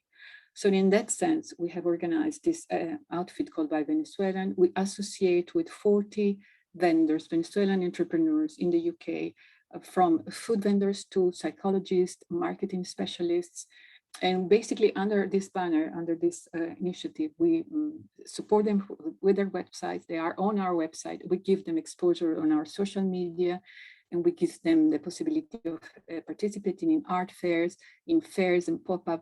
So in that sense, we have organized this outfit called By Venezuelan. We associate with 40 vendors, Venezuelan entrepreneurs in the UK, from food vendors to psychologists, marketing specialists. And basically under this banner, under this initiative, we support them with their websites. They are on our website. We give them exposure on our social media, and we give them the possibility of participating in art fairs, in fairs and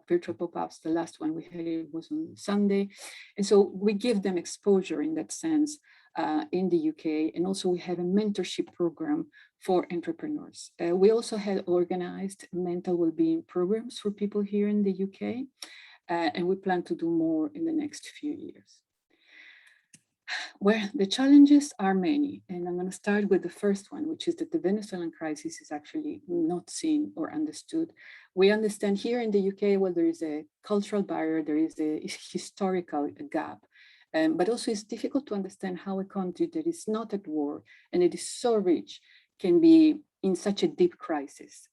virtual pop-ups. The last one we had was on Sunday. And so we give them exposure in that sense in the UK. And also we have a mentorship program for entrepreneurs. We also had organized mental well-being programs for people here in the UK. And we plan to do more in the next few years. Well, the challenges are many, and I'm going to start with the first one, which is that the Venezuelan crisis is actually not seen or understood. We understand here in the UK, well, there is a cultural barrier, there is a historical gap, but also it's difficult to understand how a country that is not at war and it is so rich can be in such a deep crisis.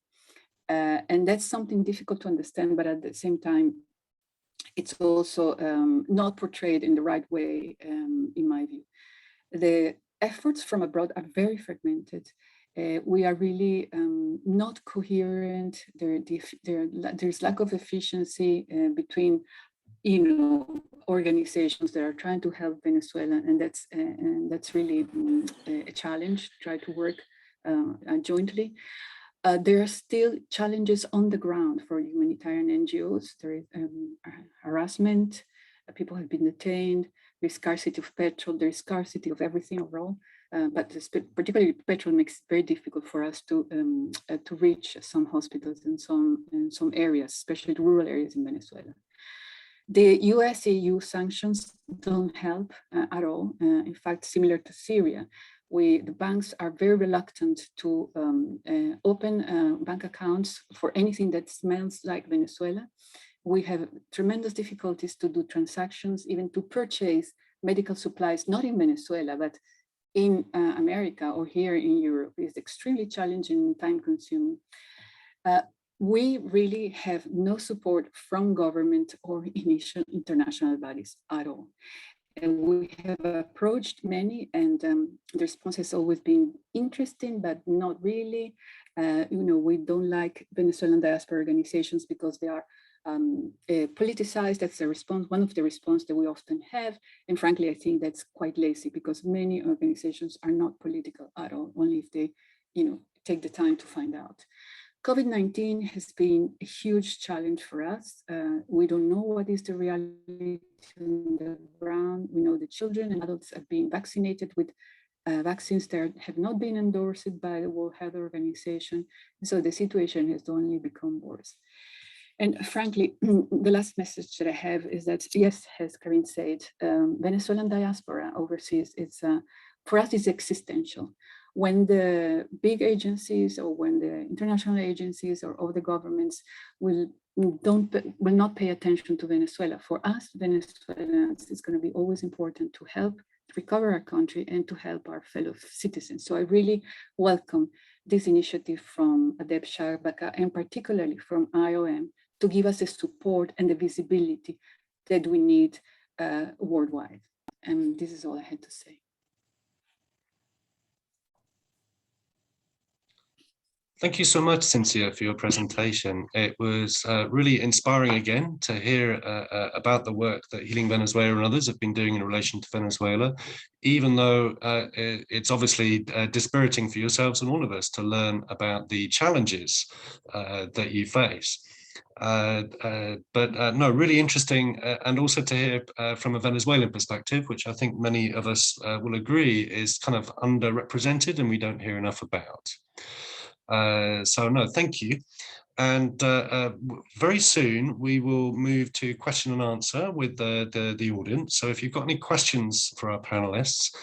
And that's something difficult to understand, but at the same time, it's also not portrayed in the right way, in my view. The efforts from abroad are very fragmented. We are really not coherent. There's lack of efficiency between, organizations that are trying to help Venezuela, and that's really a challenge. Try to work jointly. There are still challenges on the ground for humanitarian NGOs. There is harassment. People have been detained. There's scarcity of petrol. There's scarcity of everything overall. But particularly petrol makes it very difficult for us to reach some hospitals in some areas, especially rural areas in Venezuela. The US-EU sanctions don't help at all. In fact, similar to Syria, the banks are very reluctant to open bank accounts for anything that smells like Venezuela. We have tremendous difficulties to do transactions, even to purchase medical supplies, not in Venezuela, but in America or here in Europe. Is extremely challenging and time-consuming. We really have no support from government or initial international bodies at all. And we have approached many, and the response has always been interesting, but not really. We don't like Venezuelan diaspora organizations because they are politicized. That's the response, one of the response that we often have. And frankly, I think that's quite lazy because many organizations are not political at all, only if they, take the time to find out. COVID-19 has been a huge challenge for us. We don't know what is the reality on the ground. We know the children and adults are being vaccinated with vaccines that have not been endorsed by the World Health Organization. So the situation has only become worse. And frankly, the last message that I have is that, yes, as Karin said, Venezuelan diaspora overseas, for us, it's existential. When the big agencies or when the international agencies or other governments will not pay attention to Venezuela, for us Venezuelans, it's going to be always important to help recover our country and to help our fellow citizens. So I really welcome this initiative from ADEPT, Shabaka, and particularly from IOM to give us the support and the visibility that we need worldwide. And this is all I had to say.
Thank you so much, Cynthia, for your presentation. It was really inspiring again to hear about the work that Healing Venezuela and others have been doing in relation to Venezuela, even though it's obviously dispiriting for yourselves and all of us to learn about the challenges that you face. But no, really interesting, and also to hear from a Venezuelan perspective, which I think many of us will agree is kind of underrepresented and we don't hear enough about. So no, thank you. And very soon we will move to question and answer with the audience. So if you've got any questions for our panelists,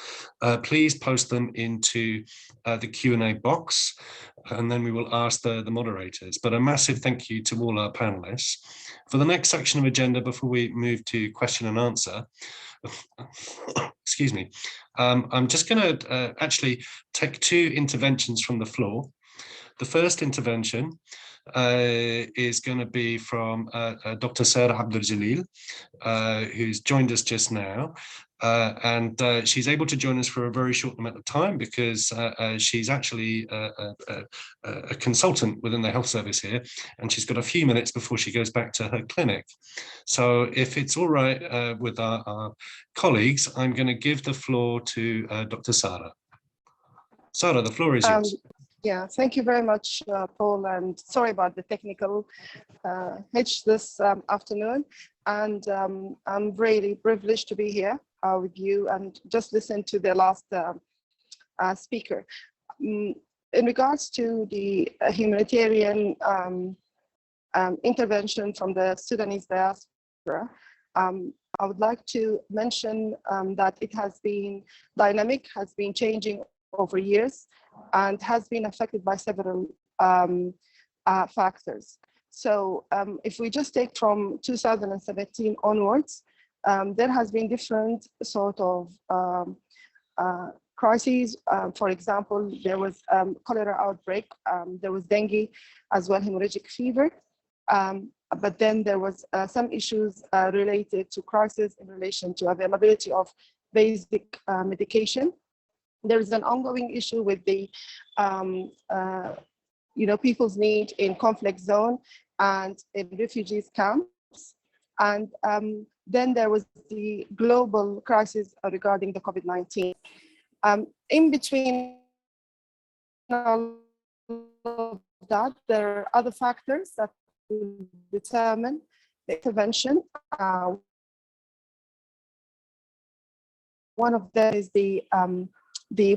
please post them into the Q&A box, and then we will ask the moderators. But a massive thank you to all our panelists. For the next section of agenda, before we move to question and answer, excuse me, I'm just going to actually take two interventions from the floor. The first intervention is going to be from Dr. Sarah Abdul-Jalil, who's joined us just now. And she's able to join us for a very short amount of time because she's actually a consultant within the health service here, and she's got a few minutes before she goes back to her clinic. So if it's all right with our colleagues, I'm going to give the floor to Dr. Sarah. Sarah, the floor is yours.
Yeah, thank you very much, Paul, and sorry about the technical hitch this afternoon. And I'm really privileged to be here with you and just listen to the last speaker. In regards to the humanitarian intervention from the Sudanese diaspora, I would like to mention that it has been dynamic, has been changing over years, and has been affected by several factors. So if we just take from 2017 onwards, there has been different sort of crises. For example, there was cholera outbreak, there was dengue, as well hemorrhagic fever. But then there was some issues related to crisis in relation to availability of basic medication. There is an ongoing issue with the people's need in conflict zone and in refugees camps. And Then there was the global crisis regarding the COVID-19. In between all of that, there are other factors that will determine the intervention. One of them is the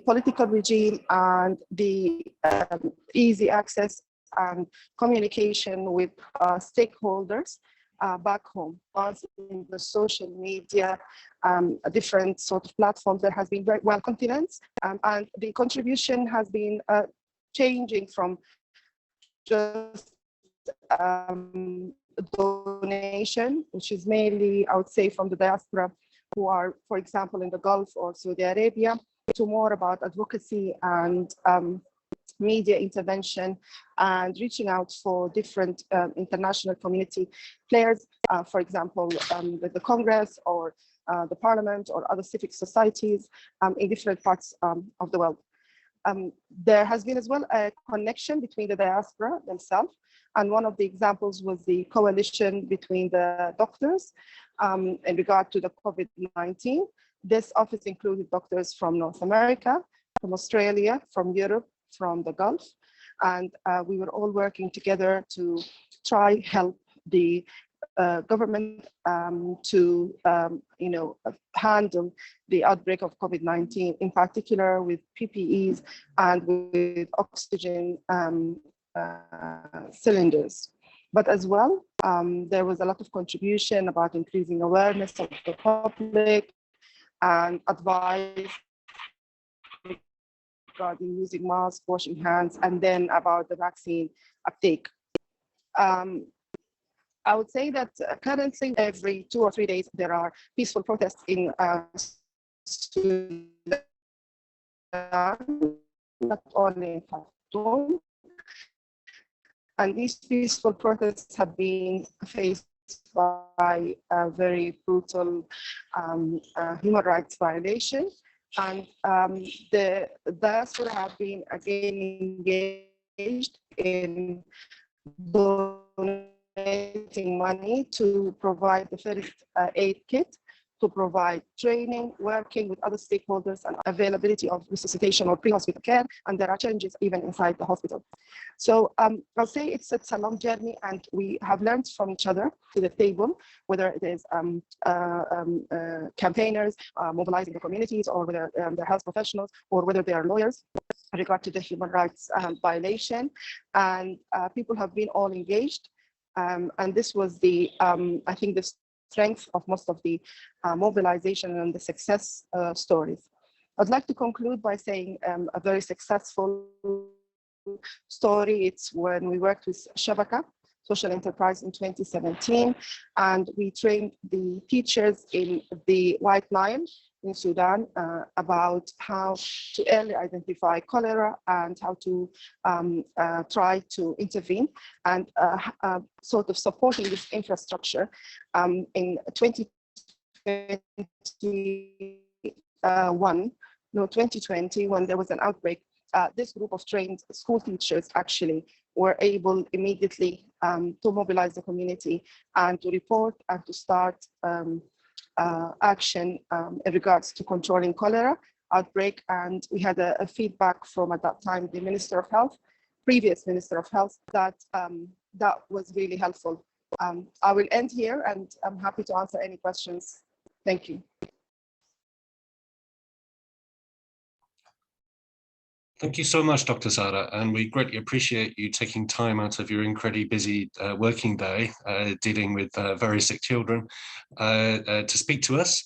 political regime and the easy access and communication with stakeholders back home. In the social media, different sort of platforms, there has been very well continents, and the contribution has been changing from just donation, which is mainly, I would say, from the diaspora who are, for example, in the Gulf or Saudi Arabia, to more about advocacy and media intervention and reaching out for different international community players, for example, with the Congress or the Parliament or other civic societies in different parts of the world. There has been as well a connection between the diaspora themselves, and one of the examples was the coalition between the doctors in regard to the COVID-19. This office included doctors from North America, from Australia, from Europe, from the Gulf, and we were all working together to try help the government to handle the outbreak of COVID-19, in particular with PPEs and with oxygen cylinders. But as well, there was a lot of contribution about increasing awareness of the public and advice regarding using masks, washing hands, and then about the vaccine uptake. I would say that currently every 2 or 3 days there are peaceful protests in Sudan, not only in Khartoum. And these peaceful protests have been faced by a very brutal human rights violation. And the diaspora have been again engaged in donating money to provide the first aid kit, to provide training, working with other stakeholders, and availability of resuscitation or pre-hospital care. And there are challenges even inside the hospital. So I'll say it's a long journey, and we have learned from each other to the table, whether it is campaigners mobilizing the communities, or whether they're health professionals, or whether they are lawyers in regard to the human rights violation. And people have been all engaged. And this was the, I think, the strength of most of the mobilization and the success stories. I'd like to conclude by saying a very successful story. It's when we worked with Shabaka, social enterprise, in 2017, and we trained the teachers in the White Lion in Sudan about how to early identify cholera and how to try to intervene, and sort of supporting this infrastructure. In 2020, when there was an outbreak, this group of trained school teachers actually were able immediately to mobilize the community and to report and to start action in regards to controlling cholera outbreak. And we had a feedback from, at that time, the Minister of Health, previous Minister of Health, that that was really helpful. I will end here, and I'm happy to answer any questions. Thank you.
Thank you so much, Dr. Zara, and we greatly appreciate you taking time out of your incredibly busy working day, dealing with very sick children, to speak to us.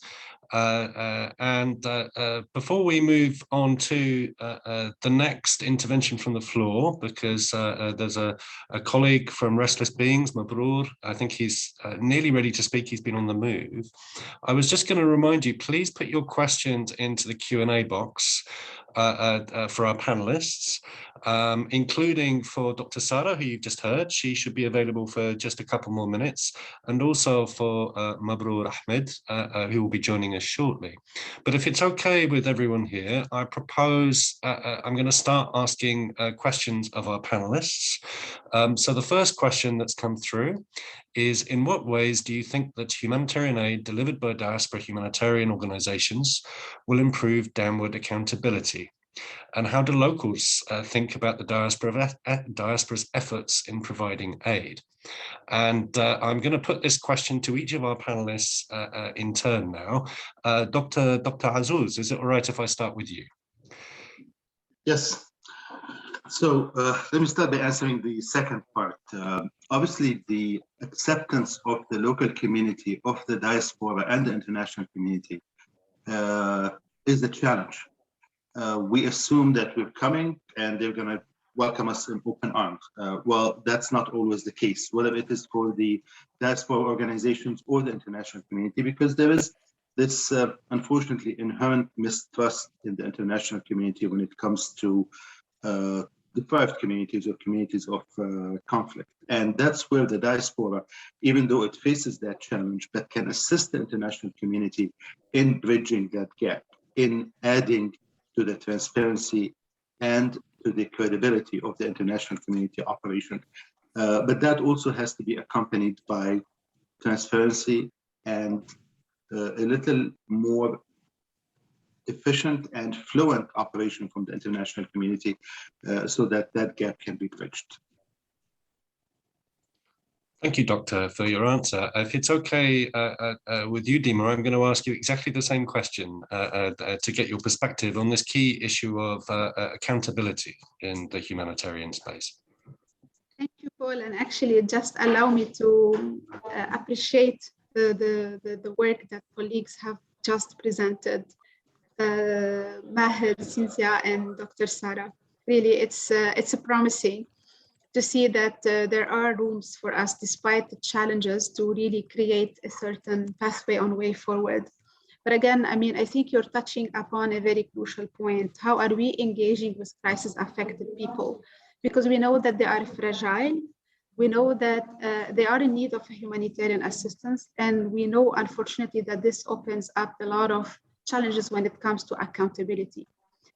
Before we move on to the next intervention from the floor, because there's a colleague from Restless Beings, Mabrur, I think he's nearly ready to speak, he's been on the move. I was just going to remind you, please put your questions into the Q&A box. for our panelists, including for Dr. Sara, who you've just heard. She should be available for just a couple more minutes, and also for Mabroor Ahmed, who will be joining us shortly. But if it's okay with everyone here, I propose I'm going to start asking questions of our panelists. So the first question that's come through is, in what ways do you think that humanitarian aid delivered by diaspora humanitarian organizations will improve downward accountability? And how do locals think about the diaspora's efforts in providing aid? And I'm going to put this question to each of our panelists in turn now. Dr. Azzouz, is it all right if I start with you?
Yes. So let me start by answering the second part. Obviously, the acceptance of the local community, of the diaspora and the international community is a challenge. We assume that we're coming and they're going to welcome us in open arms. Well, that's not always the case, whether it is for the diaspora organizations or the international community, because there is this, unfortunately, inherent mistrust in the international community when it comes to deprived communities or communities of conflict. And that's where the diaspora, even though it faces that challenge, but can assist the international community in bridging that gap, in adding to the transparency and to the credibility of the international community operation. But that also has to be accompanied by transparency and a little more efficient and fluent operation from the international community so that that gap can be bridged.
Thank you, Doctor, for your answer. If it's okay with you, Dima, I'm going to ask you exactly the same question to get your perspective on this key issue of accountability in the humanitarian space.
Thank you, Paul. And actually, just allow me to appreciate the work that colleagues have just presented. Maher, Cynthia, and Dr. Sara. Really, it's promising to see that there are rooms for us, despite the challenges, to really create a certain pathway on way forward. But again, I mean, I think you're touching upon a very crucial point. How are we engaging with crisis-affected people? Because we know that they are fragile. We know that they are in need of humanitarian assistance. And we know, unfortunately, that this opens up a lot of challenges when it comes to accountability.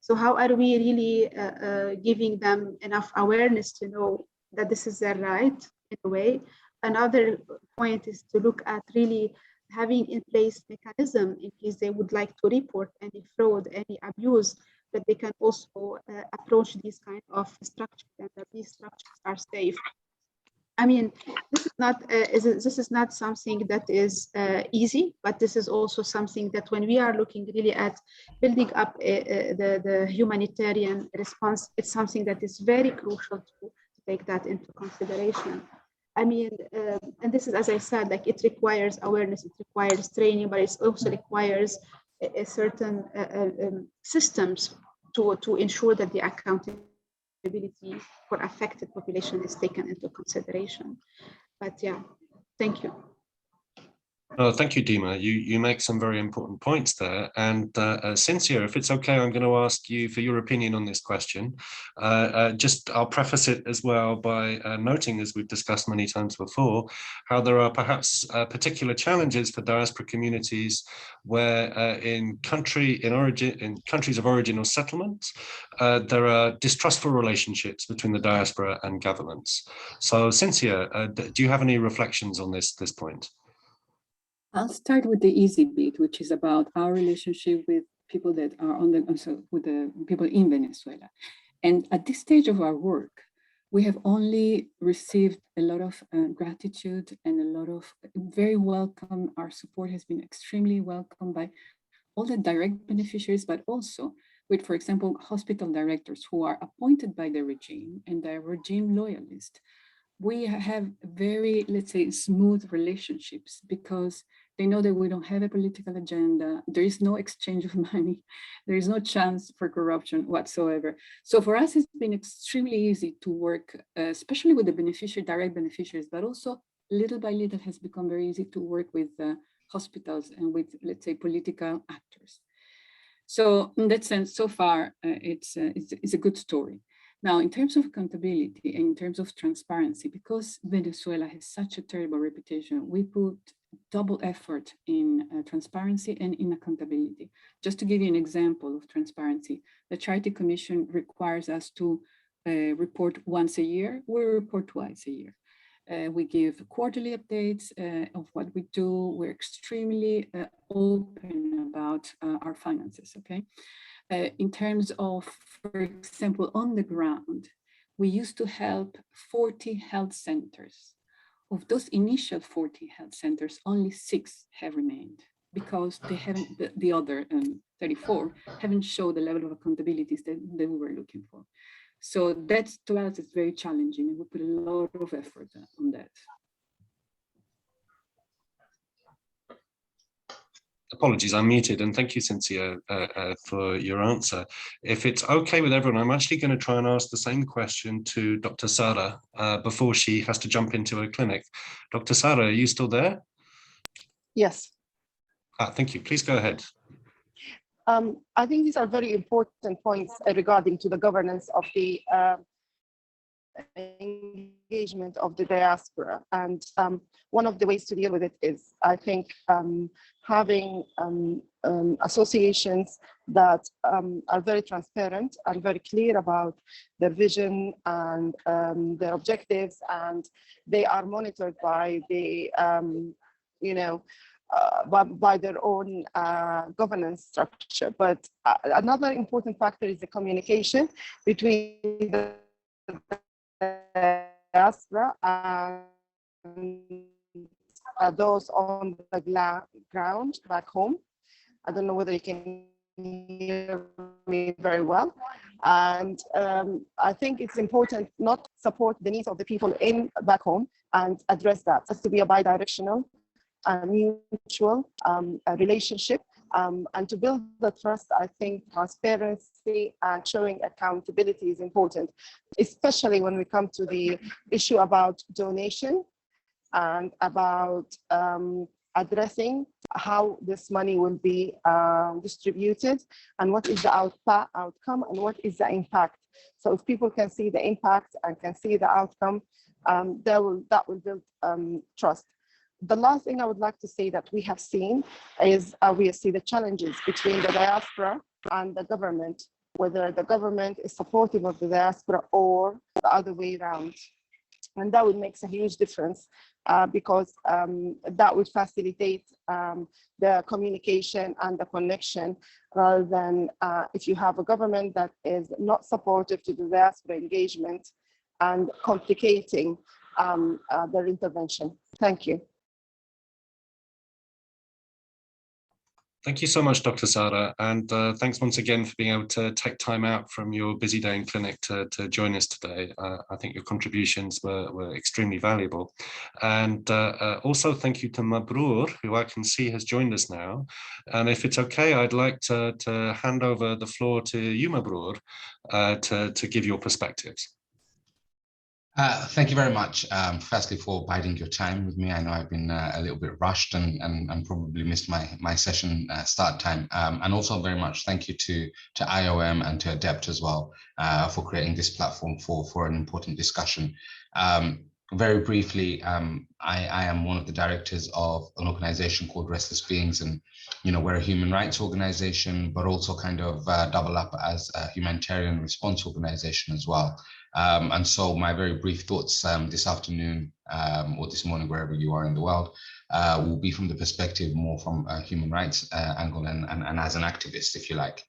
So how are we really giving them enough awareness to know that this is their right in a way? Another point is to look at really having in place mechanism in case they would like to report any fraud, any abuse, that they can also approach these kind of structures and that these structures are safe. I mean, this is not something that is easy, but this is also something that when we are looking really at building up the humanitarian response, it's something that is very crucial to take that into consideration. I mean, and this is, as I said, like it requires awareness, it requires training, but it also requires a certain systems to ensure that the accountability for affected population is taken into consideration. But yeah, thank you.
Oh, thank you, Dima. You make some very important points there. And Cynthia, if it's okay, I'm going to ask you for your opinion on this question. I'll preface it as well by noting, as we've discussed many times before, how there are perhaps particular challenges for diaspora communities where in countries of origin or settlement, there are distrustful relationships between the diaspora and governments. So Cynthia, do you have any reflections on this point?
I'll start with the easy bit, which is about our relationship with people that are with the people in Venezuela. And at this stage of our work, we have only received a lot of gratitude and a lot of very welcome. Our support has been extremely welcome by all the direct beneficiaries, but also with, for example, hospital directors who are appointed by the regime and the regime loyalists. We have very, let's say, smooth relationships because they know that we don't have a political agenda. There is no exchange of money. There is no chance for corruption whatsoever. So for us, it's been extremely easy to work, especially with the direct beneficiaries, but also little by little has become very easy to work with hospitals and with, let's say, political actors. So in that sense, so far, it's a good story. Now, in terms of accountability and in terms of transparency, because Venezuela has such a terrible reputation, we put double effort in transparency and in accountability. Just to give you an example of transparency, the Charity Commission requires us to report once a year. We report twice a year. We give quarterly updates of what we do. We're extremely open about our finances, okay? In terms of, for example, on the ground, we used to help 40 health centers. Of those initial 40 health centers, only 6 have remained because they haven't, the other 34 haven't showed the level of accountabilities that we were looking for. So that's, to us, it's very challenging, and we put a lot of effort on that.
Apologies, I'm muted, and thank you, Cynthia, for your answer. If it's okay with everyone, I'm actually going to try and ask the same question to Dr. Sara before she has to jump into her clinic. Dr. Sara, are you still there?
Yes.
Thank you. Please go ahead.
I think these are very important points regarding to the governance of the engagement of the diaspora. And one of the ways to deal with it is, I think, having associations that are very transparent and very clear about their vision and their objectives, and they are monitored by the, by their own governance structure. But another important factor is the communication between the diaspora and those on the ground back home. I don't know whether you can hear me very well. And I think it's important not to support the needs of the people in back home and address that. It has to be a bi-directional, mutual relationship. And to build the trust, I think transparency and showing accountability is important, especially when we come to the issue about donation and about addressing how this money will be distributed and what is the outcome and what is the impact. So if people can see the impact and can see the outcome, that will build trust. The last thing I would like to say that we have seen is we see the challenges between the diaspora and the government, whether the government is supportive of the diaspora or the other way around. And that would make a huge difference because that would facilitate the communication and the connection, rather than if you have a government that is not supportive to the diaspora engagement and complicating their intervention. Thank you.
Thank you so much, Dr. Sara, and thanks once again for being able to take time out from your busy day in clinic to join us today. I think your contributions were extremely valuable. And also thank you to Mabrur, who I can see has joined us now. And if it's okay, I'd like to hand over the floor to you, Mabrur, to give your perspectives.
Thank you very much, firstly, for biding your time with me. I know I've been a little bit rushed and probably missed my session start time. And also very much thank you to IOM and to ADEPT as well for creating this platform for an important discussion. Very briefly, I am one of the directors of an organization called Restless Beings, and we're a human rights organization, but also kind of double up as a humanitarian response organization as well. And so my very brief thoughts this afternoon or this morning, wherever you are in the world, will be from the perspective more from a human rights angle and as an activist, if you like.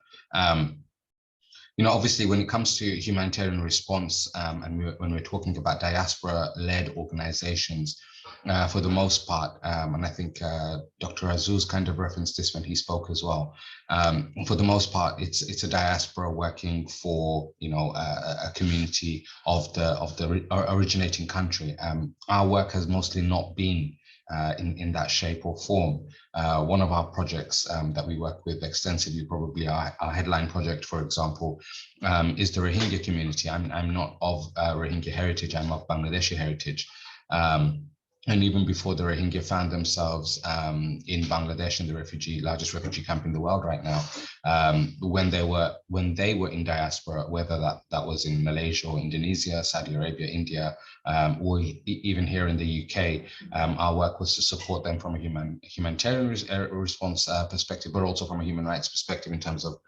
Obviously, when it comes to humanitarian response, and when we're talking about diaspora-led organizations, for the most part, and I think Dr. Azuz kind of referenced this when he spoke as well. For the most part, it's a diaspora working for a community of the originating country. Our work has mostly not been in that shape or form. One of our projects that we work with extensively, probably our headline project, for example, is the Rohingya community. I'm not of Rohingya heritage, I'm of Bangladeshi heritage. and even before the Rohingya found themselves in Bangladesh, in the largest refugee camp in the world right now, when they were in diaspora, whether that was in Malaysia or Indonesia, Saudi Arabia, India, or even here in the UK, our work was to support them from a humanitarian response perspective, but also from a human rights perspective in terms of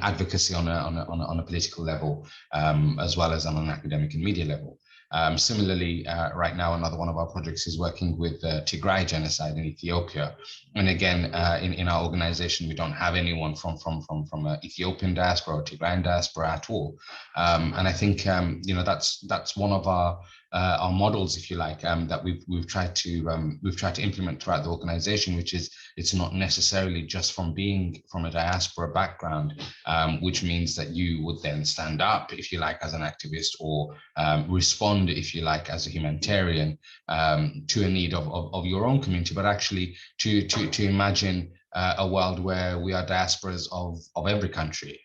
advocacy on a political level, as well as on an academic and media level. Similarly, right now, another one of our projects is working with the Tigray genocide in Ethiopia. And again, in our organization, we don't have anyone from Ethiopian diaspora or Tigrayan diaspora at all. And I think that's one of our models, if you like, that we've tried to implement throughout the organization, which is it's not necessarily just from being from a diaspora background, which means that you would then stand up, if you like, as an activist, or respond, if you like, as a humanitarian to a need of your own community, but actually to imagine a world where we are diasporas of every country.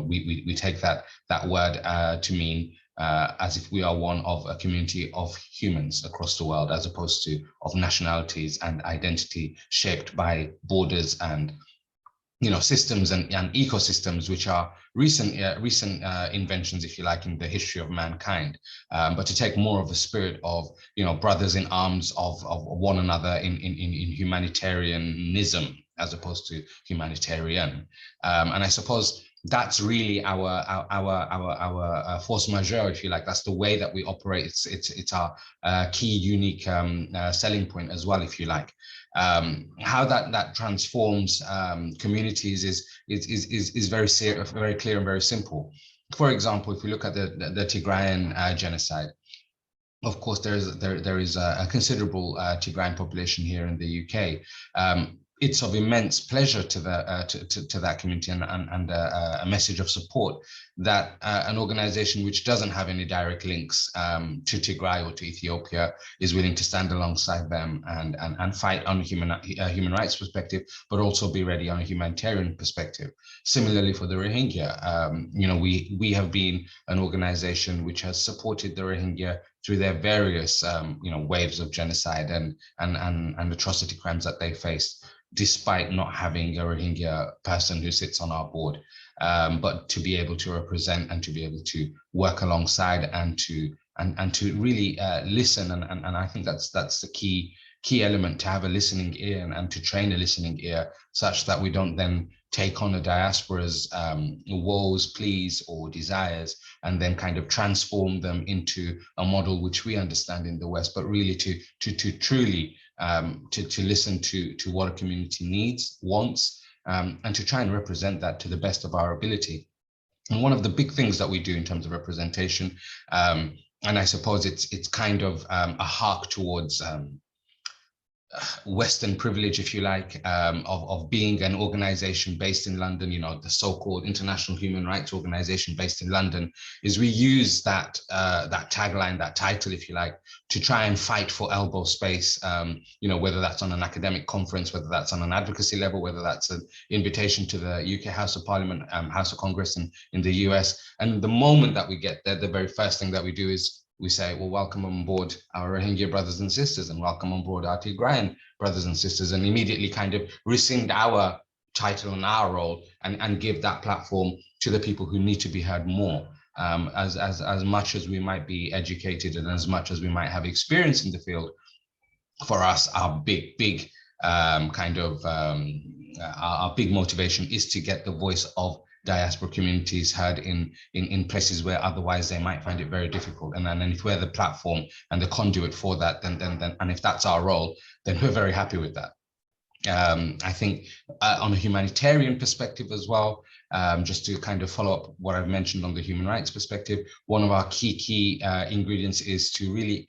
We take that word to mean as if we are one of a community of humans across the world, as opposed to of nationalities and identity shaped by borders and systems and ecosystems, which are recent inventions, if you like, in the history of mankind. But to take more of a spirit of brothers in arms of one another in humanitarianism, as opposed to humanitarian. And I suppose that's really our force majeure, if you like. That's the way that we operate. It's our key, unique selling point as well, if you like. How that transforms communities is very clear and very simple. For example, if we look at the Tigrayan genocide, of course, there is a considerable Tigrayan population here in the UK. It's of immense pleasure to that community and a message of support that an organization which doesn't have any direct links to Tigray or to Ethiopia is willing to stand alongside them and fight on a human rights perspective, but also be ready on a humanitarian perspective. Similarly for the Rohingya, we have been an organization which has supported the Rohingya through their various waves of genocide and atrocity crimes that they faced, despite not having a Rohingya person who sits on our board, but to be able to represent and to be able to work alongside and to really listen. And I think that's the key element, to have a listening ear and to train a listening ear, such that we don't then take on a diaspora's woes, pleas, or desires, and then kind of transform them into a model which we understand in the West, but really to truly to listen to what a community needs, wants, and to try and represent that to the best of our ability. And one of the big things that we do in terms of representation, and I suppose it's kind of a hark towards Western privilege, if you like, of being an organization based in London, the so-called International Human Rights Organization based in London, is we use that tagline, that title, if you like, to try and fight for elbow space, whether that's on an academic conference, whether that's on an advocacy level, whether that's an invitation to the UK House of Parliament, House of Congress in the US. And the moment that we get there, the very first thing that we do is we say, well, welcome on board our Rohingya brothers and sisters, and welcome on board our Tigrayan brothers and sisters, and immediately kind of rescind our title and our role and give that platform to the people who need to be heard more. As much as we might be educated and as much as we might have experience in the field, for us, our big our big motivation is to get the voice of diaspora communities heard in places where otherwise they might find it very difficult. And if we're the platform and the conduit for that, then and if that's our role, then we're very happy with that. I think on a humanitarian perspective as well, just to kind of follow up what I've mentioned on the human rights perspective, one of our key ingredients is to really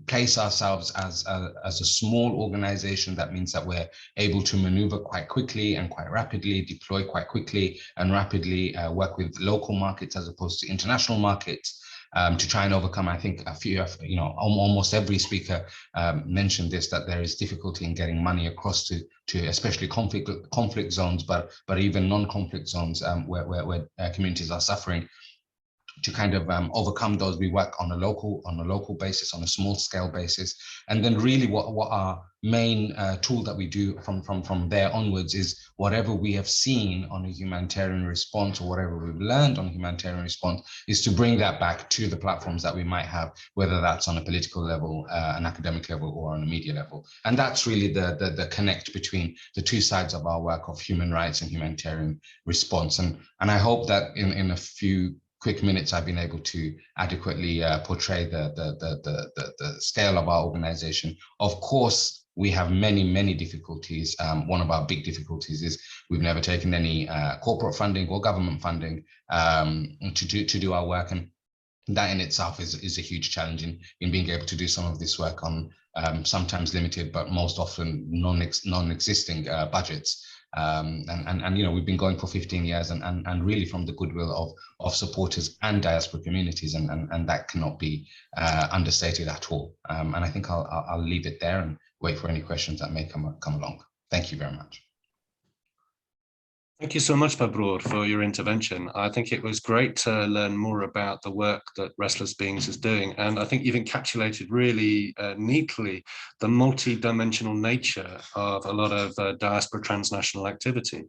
place ourselves as a small organization. That means that we're able to maneuver quite quickly and quite rapidly, deploy quite quickly and rapidly, work with local markets as opposed to international markets, to try and overcome. I think almost every speaker mentioned this, that there is difficulty in getting money across to especially conflict zones, but even non-conflict zones where communities are suffering. kind of overcome those. We work on a local basis, on a small scale basis, and then really what our main tool that we do from there onwards is whatever we have seen on a humanitarian response, or whatever we've learned on a humanitarian response, is to bring that back to the platforms that we might have, whether that's on a political level, an academic level, or on a media level. And that's really the connect between the two sides of our work of human rights and humanitarian response. And I hope that in a few quick minutes I've been able to adequately portray the scale of our organization. Of course, we have many difficulties. One of our big difficulties is we've never taken any corporate funding or government funding to do our work, and that in itself is a huge challenge in being able to do some of this work on sometimes limited but most often non-existing budgets. And you know, we've been going for 15 years and really from the goodwill of supporters and diaspora communities, and that cannot be understated at all. And I think I'll leave it there and wait for any questions that may come along. Thank you very much.
Thank you so much, Mabrur, for your intervention. I think it was great to learn more about the work that Restless Beings is doing. And I think you've encapsulated really neatly the multi-dimensional nature of a lot of diaspora transnational activity.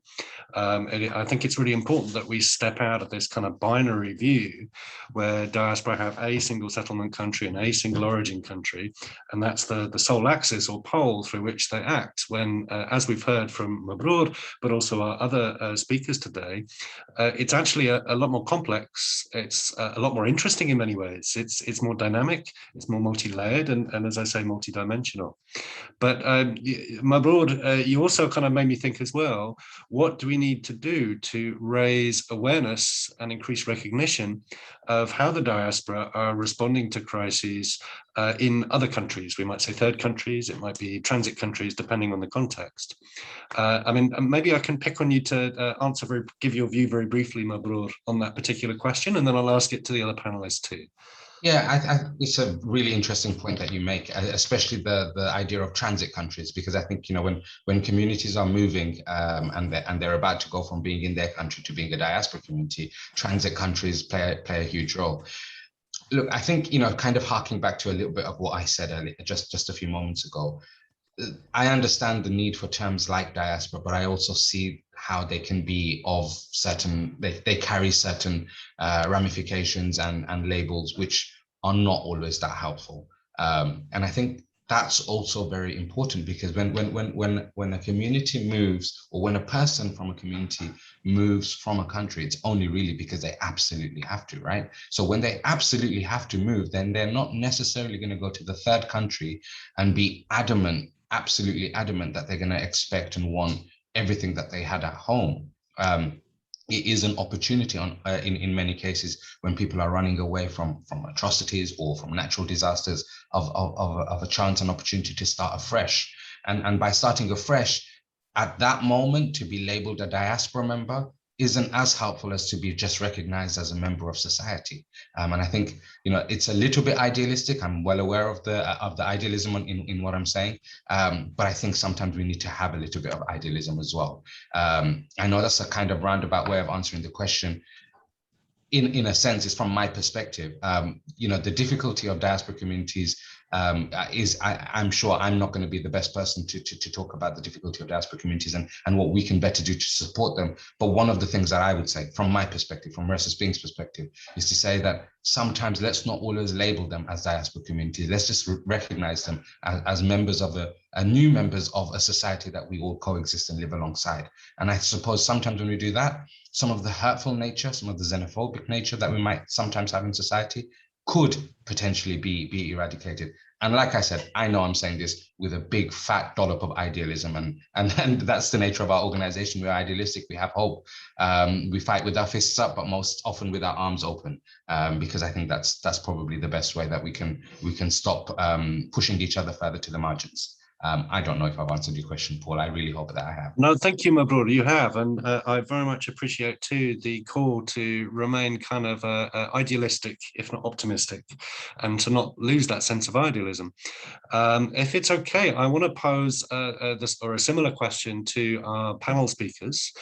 I think it's really important that we step out of this kind of binary view where diaspora have a single settlement country and a single origin country, and that's the sole axis or pole through which they act, when, as we've heard from Mabrur, but also our other speakers today, it's actually a lot more complex. It's a lot more interesting in many ways. It's more dynamic, it's more multi-layered, and as I say, multi-dimensional. But Mabrur, you also kind of made me think as well, what do we need to do to raise awareness and increase recognition of how the diaspora are responding to crises in other countries? We might say third countries, it might be transit countries, depending on the context. I mean, maybe I can pick on you to give your view very briefly, Mabrur, on that particular question, and then I'll ask it to the other panelists too.
Yeah, it's a really interesting point that you make, especially the idea of transit countries, because I think, you know, when communities are moving and they're about to go from being in their country to being a diaspora community, transit countries play a huge role. Look, I think, you know, kind of harking back to a little bit of what I said earlier, just a few moments ago, I understand the need for terms like diaspora, but I also see how they can be of certain, they carry certain ramifications and labels which are not always that helpful. And I think that's also very important, because when a community moves, or when a person from a community moves from a country, it's only really because they absolutely have to, right? So when they absolutely have to move, then they're not necessarily going to go to the third country and be absolutely adamant that they're going to expect and want everything that they had at home. It is an opportunity in many cases when people are running away from atrocities or from natural disasters of a chance and opportunity to start afresh. And by starting afresh, at that moment, to be labeled a diaspora member isn't as helpful as to be just recognized as a member of society. And I think, you know, it's a little bit idealistic. I'm well aware of the idealism in what I'm saying, but I think sometimes we need to have a little bit of idealism as well. I know that's a kind of roundabout way of answering the question. In a sense, it's from my perspective. You know, the difficulty of diaspora communities I'm sure I'm not going to be the best person to talk about the difficulty of diaspora communities and what we can better do to support them. But one of the things that I would say, from my perspective, from Restless Beings' perspective, is to say that sometimes let's not always label them as diaspora communities. Let's just recognize them as members of new members of a society that we all coexist and live alongside. And I suppose sometimes when we do that, some of the hurtful nature, some of the xenophobic nature that we might sometimes have in society could potentially be eradicated. And like I said, I know I'm saying this with a big fat dollop of idealism, and that's the nature of our organization. We're idealistic, we have hope. We fight with our fists up, but most often with our arms open, because I think that's probably the best way that we can stop pushing each other further to the margins. I don't know if I've answered your question, Paul. I really hope that I have.
No, thank you, Mabrur. You have, and I very much appreciate too the call to remain kind of idealistic, if not optimistic, and to not lose that sense of idealism. If it's okay, I want to pose this or a similar question to our panel speakers.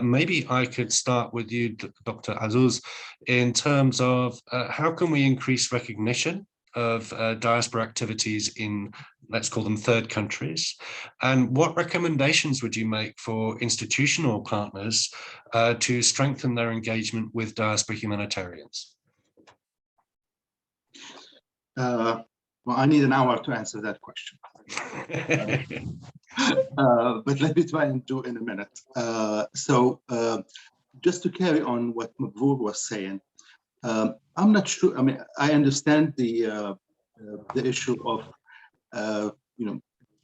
Maybe I could start with you, Dr. Azuz, in terms of how can we increase recognition of diaspora activities in, let's call them, third countries, and what recommendations would you make for institutional partners to strengthen their engagement with diaspora humanitarians?
Well, I need an hour to answer that question. But let me try and do it in a minute. Just to carry on what Mabrur was saying, I'm not sure. I mean, I understand the issue of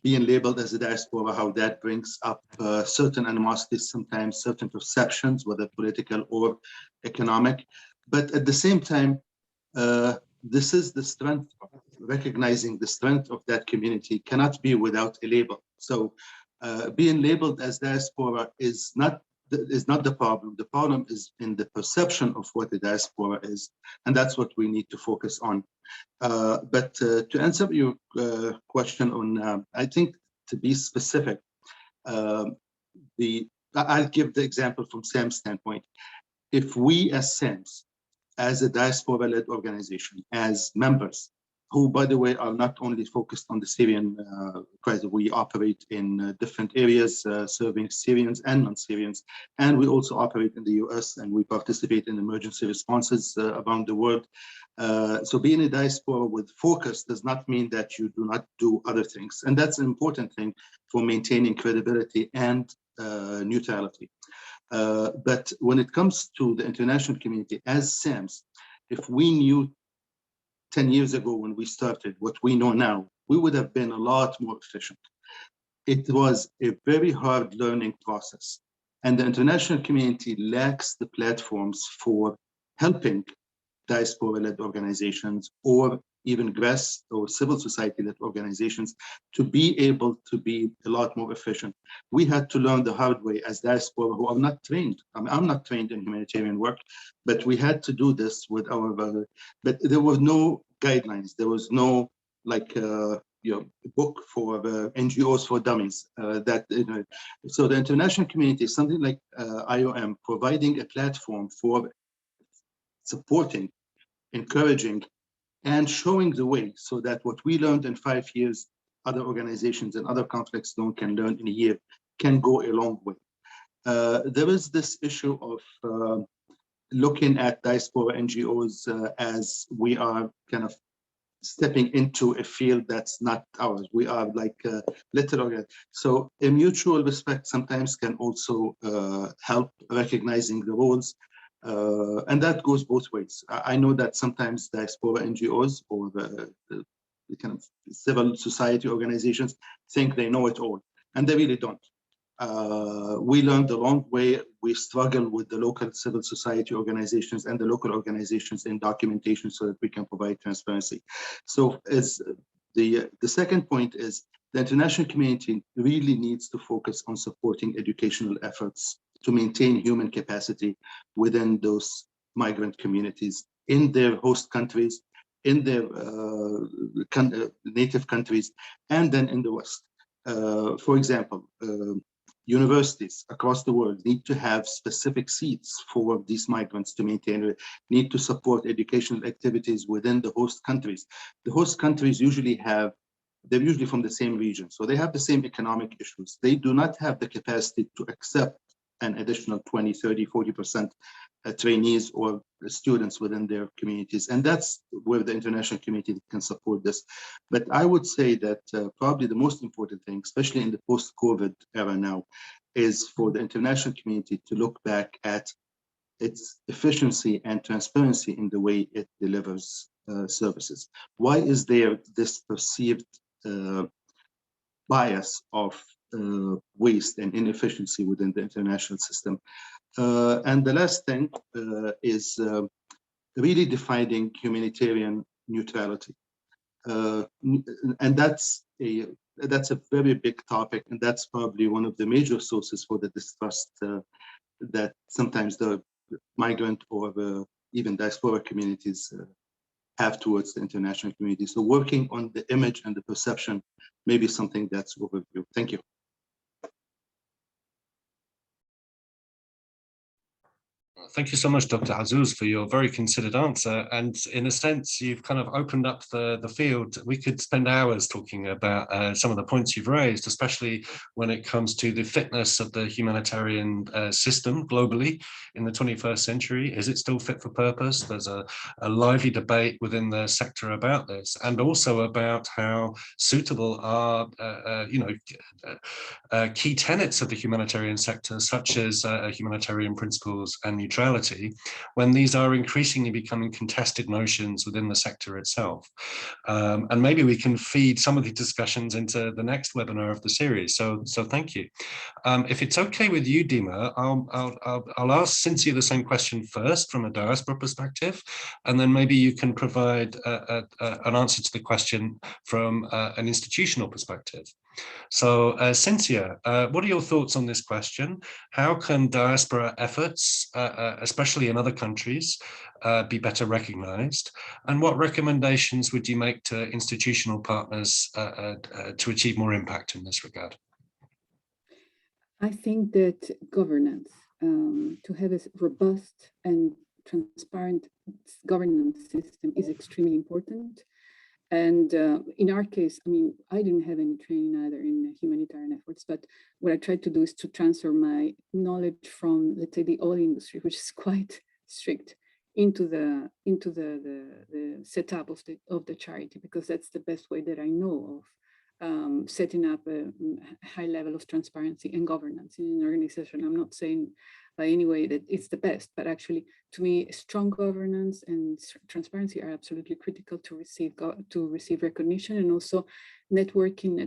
being labeled as a diaspora, how that brings up certain animosities, sometimes certain perceptions, whether political or economic. But at the same time, this is the strength of recognizing the strength of that community cannot be without a label. So being labeled as diaspora is not the problem. The problem is in the perception of what the diaspora is, and that's what we need to focus on. But to answer your question on, I think to be specific, I'll give the example from SAM's standpoint. If we as SAMs, as a diaspora-led organization, as members, who, by the way, are not only focused on the Syrian crisis, we operate in different areas, serving Syrians and non-Syrians, and we also operate in the US, and we participate in emergency responses around the world. So being a diaspora with focus does not mean that you do not do other things, and that's an important thing for maintaining credibility and neutrality. But when it comes to the international community, as SAMs, if we knew 10 years ago when we started what we know now, we would have been a lot more efficient. It was a very hard learning process, and the international community lacks the platforms for helping diaspora-led organizations or even grass or civil society-led organizations to be able to be a lot more efficient. We had to learn the hard way as diaspora who are not trained. I mean, I'm not trained in humanitarian work, but we had to do this with our, but there were no guidelines. There was no book for NGOs for dummies. So the international community is something like IOM providing a platform for supporting, encouraging, and showing the way so that what we learned in 5 years, other organizations and other conflict zones can learn in a year, can go a long way. There is this issue of looking at diaspora NGOs as we are kind of stepping into a field that's not ours. We are like little. So a mutual respect sometimes can also help recognizing the roles. And that goes both ways. I know that sometimes diaspora NGOs or the kind of civil society organizations think they know it all, and they really don't. We learned the long way. We struggle with the local civil society organizations and the local organizations in documentation so that we can provide transparency. So as the second point is the international community really needs to focus on supporting educational efforts to maintain human capacity within those migrant communities in their host countries, in their native countries, and then in the West. For example, universities across the world need to have specific seats for these migrants to maintain, need to support educational activities within the host countries. The host countries they're usually from the same region, so they have the same economic issues. They do not have the capacity to accept an additional 20, 30, 40% trainees or students within their communities. And that's where the international community can support this. But I would say that probably the most important thing, especially in the post-COVID era now, is for the international community to look back at its efficiency and transparency in the way it delivers services. Why is there this perceived bias of waste and inefficiency within the international system? And the last thing is really defining humanitarian neutrality. And that's a that's a very big topic, and that's probably one of the major sources for the distrust that sometimes the migrant or even diaspora communities have towards the international community. So working on the image and the perception may be something that's overview. Thank you.
Thank you so much, Dr. Azzouz, for your very considered answer. And in a sense, you've kind of opened up the field. We could spend hours talking about some of the points you've raised, especially when it comes to the fitness of the humanitarian system globally in the 21st century. Is it still fit for purpose? There's a lively debate within the sector about this, and also about how suitable are key tenets of the humanitarian sector, such as humanitarian principles and neutrality, when these are increasingly becoming contested notions within the sector itself. And maybe we can feed some of the discussions into the next webinar of the series. So thank you. If it's okay with you, Dima, I'll ask Cynthia the same question first from a diaspora perspective, and then maybe you can provide an answer to the question from an institutional perspective. So Cynthia, what are your thoughts on this question? How can diaspora efforts, especially in other countries, be better recognized? And what recommendations would you make to institutional partners to achieve more impact in this regard?
I think that governance, to have a robust and transparent governance system is extremely important. And in our case, I mean, I didn't have any training either in humanitarian efforts, but what I tried to do is to transfer my knowledge from, let's say, the oil industry, which is quite strict, into the setup of the charity, because that's the best way that I know of setting up a high level of transparency and governance in an organization. I'm not saying by any way that it's the best, but actually, to me, strong governance and transparency are absolutely critical to receive recognition, and also networking.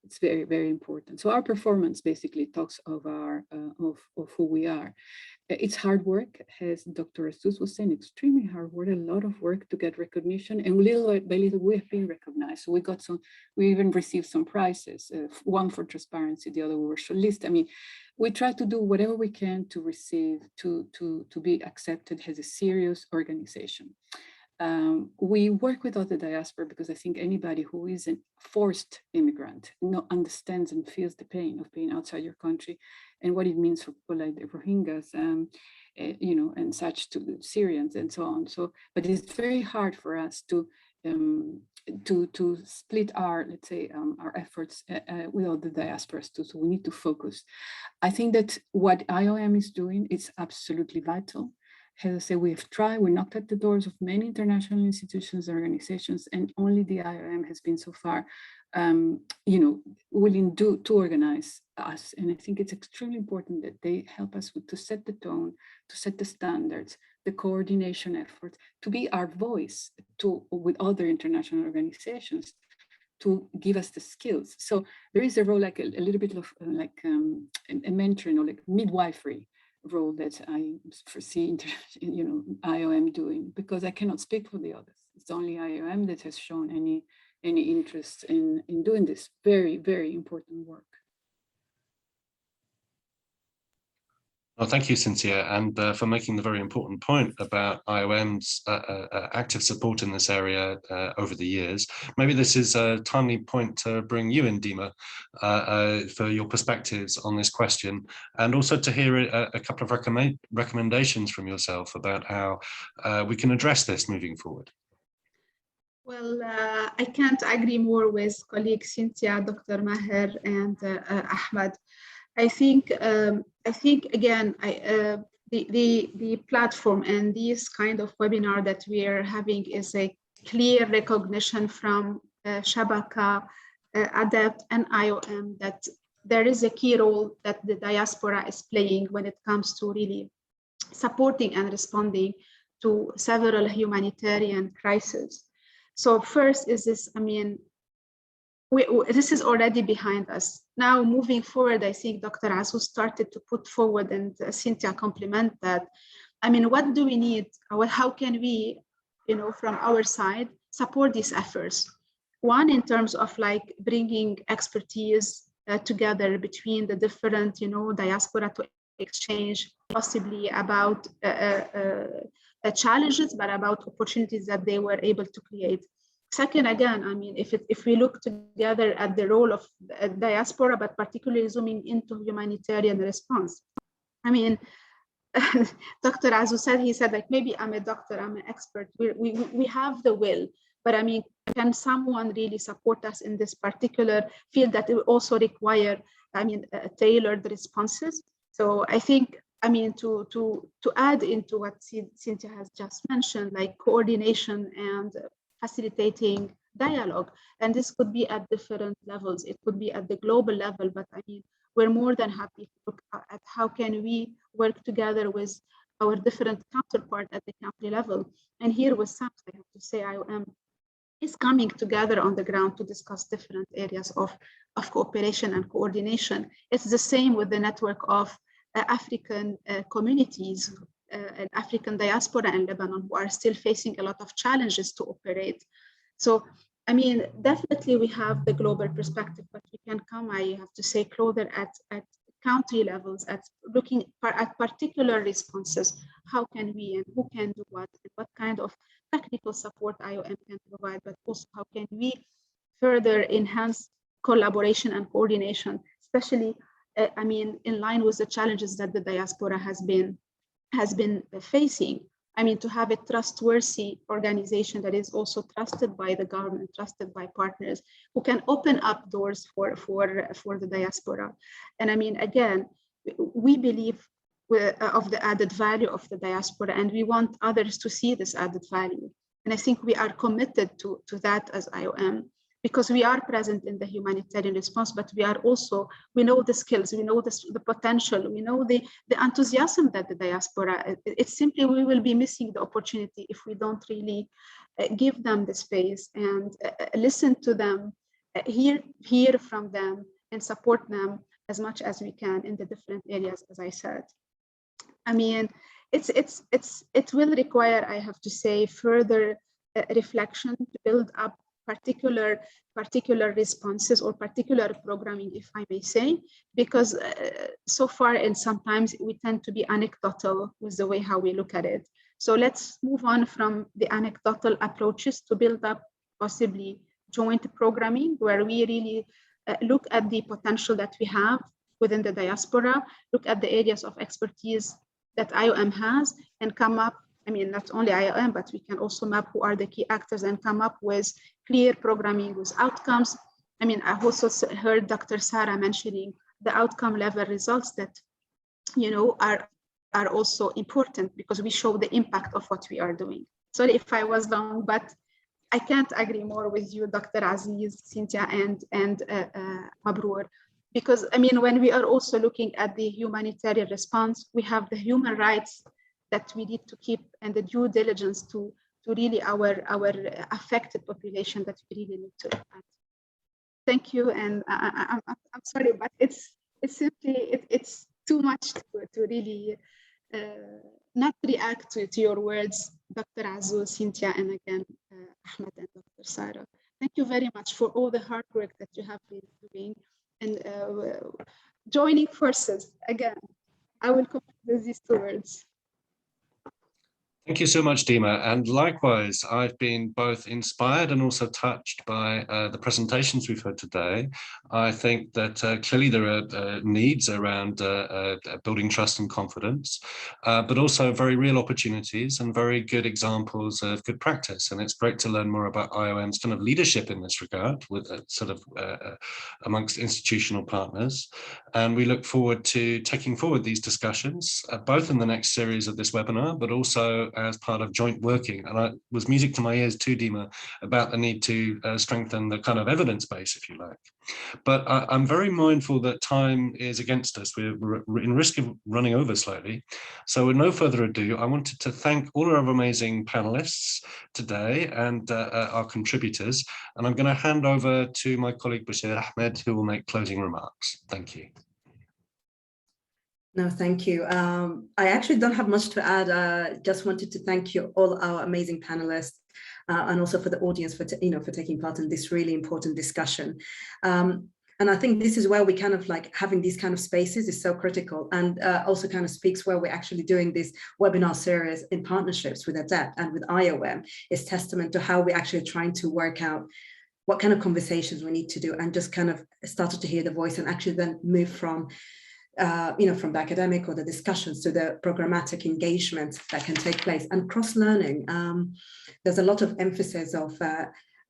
It's very, very important. So our performance basically talks of our of who we are. It's hard work, as Dr. Azzouz was saying, extremely hard work, a lot of work to get recognition, and little by little we have been recognized. So we even received some prizes, one for transparency, the other were shortlisted. I mean, we try to do whatever we can to receive, to be accepted as a serious organization. We work with other diaspora because I think anybody who is a forced immigrant understands and feels the pain of being outside your country and what it means for people like the Rohingyas, and such, to the Syrians and so on. So, but it's very hard for us to split our, let's say, our efforts with all the diasporas too. So we need to focus. I think that what IOM is doing is absolutely vital. As I say, we've tried, we knocked at the doors of many international institutions and organizations, and only the IOM has been so far, willing to organize us. And I think it's extremely important that they help us to set the tone, to set the standards, the coordination efforts, to be our voice with other international organizations, to give us the skills. So there is a role, like a little bit of a mentoring or like midwifery role that I foresee, IOM doing, because I cannot speak for the others. It's only IOM that has shown any interest in doing this very, very important work.
Well, thank you, Cynthia, and for making the very important point about IOM's active support in this area over the years. Maybe this is a timely point to bring you in, Dima, for your perspectives on this question, and also to hear a couple of recommendations from yourself about how we can address this moving forward.
Well, I can't agree more with colleagues Cynthia, Dr. Maher, and Ahmed. I think again, the platform and this kind of webinar that we are having is a clear recognition from Shabaka, ADEPT, and IOM that there is a key role that the diaspora is playing when it comes to really supporting and responding to several humanitarian crises. So first is this, this is already behind us. Now, moving forward, I think Dr. Azzouz started to put forward, and Cynthia complement that. What do we need? How can we, from our side, support these efforts? One, in terms of like bringing expertise together between the different, diaspora to exchange possibly about challenges, but about opportunities that they were able to create. Second, again, I mean, if we look together at the role of diaspora, but particularly zooming into humanitarian response, I mean, Dr. Azu said, he said, like, maybe I'm a doctor, I'm an expert. We have the will, but I mean, can someone really support us in this particular field that will also require, I mean, tailored responses? So I think, I mean, to add into what Cynthia has just mentioned, like coordination and facilitating dialogue, and this could be at different levels. It could be at the global level, but I mean, we're more than happy to look at how can we work together with our different counterpart at the country level. And here with SAMS, I have to say, IOM is coming together on the ground to discuss different areas of cooperation and coordination. It's the same with the network of African communities and African diaspora in Lebanon who are still facing a lot of challenges to operate. So, I mean, definitely we have the global perspective, but we can come, I have to say, closer at country levels, at looking at particular responses. How can we and who can do what kind of technical support IOM can provide, but also how can we further enhance collaboration and coordination, especially, I mean, in line with the challenges that the diaspora has been facing. I mean, to have a trustworthy organization that is also trusted by the government, trusted by partners, who can open up doors for the diaspora. And I mean, again, we believe of the added value of the diaspora, and we want others to see this added value. And I think we are committed to that as IOM, because we are present in the humanitarian response, but we are also, we know the skills, we know the potential, we know the enthusiasm that the diaspora, it's simply we will be missing the opportunity if we don't really give them the space and listen to them, hear from them and support them as much as we can in the different areas, as I said. I mean, it will require, I have to say, further reflection to build up particular responses or particular programming, if I may say, because so far and sometimes we tend to be anecdotal with the way how we look at it. So let's move on from the anecdotal approaches to build up possibly joint programming where we really look at the potential that we have within the diaspora, look at the areas of expertise that IOM has, and come up, I mean, not only IOM, but we can also map who are the key actors and come up with clear programming with outcomes. I mean, I also heard Dr. Sarah mentioning the outcome level results that, you know, are also important because we show the impact of what we are doing. Sorry if I was long, but I can't agree more with you, Dr. Aziz, Cynthia, and Mabroor. Because, I mean, when we are also looking at the humanitarian response, we have the human rights that we need to keep and the due diligence to really our affected population that we really need to look at. Thank you, and I'm sorry, but it's simply it's too much to really not react to your words, Dr. Azu, Cynthia, and again Ahmed and Dr. Sarah. Thank you very much for all the hard work that you have been doing and joining forces. Again, I will complete with these 2 words.
Thank you so much, Dima. And likewise, I've been both inspired and also touched by the presentations we've heard today. I think that clearly there are needs around building trust and confidence, but also very real opportunities and very good examples of good practice. And it's great to learn more about IOM's kind of leadership in this regard with sort of amongst institutional partners. And we look forward to taking forward these discussions, both in the next series of this webinar, but also as part of joint working. And it was music to my ears too, Dima, about the need to strengthen the kind of evidence base, if you like. But I'm very mindful that time is against us. We're in risk of running over slightly. So with no further ado, I wanted to thank all of our amazing panelists today and our contributors. And I'm going to hand over to my colleague Bashir Ahmed, who will make closing remarks. Thank you.
No, thank you. I actually don't have much to add. Just wanted to thank you all our amazing panelists. and also for the audience for taking part in this really important discussion. And I think this is where we kind of like having these kind of spaces is so critical, and also kind of speaks where we're actually doing this webinar series in partnerships with ADEPT and with IOM is testament to how we're actually trying to work out what kind of conversations we need to do, and just kind of started to hear the voice and actually then move from from the academic or the discussions to the programmatic engagement that can take place and cross-learning. There's a lot of emphasis of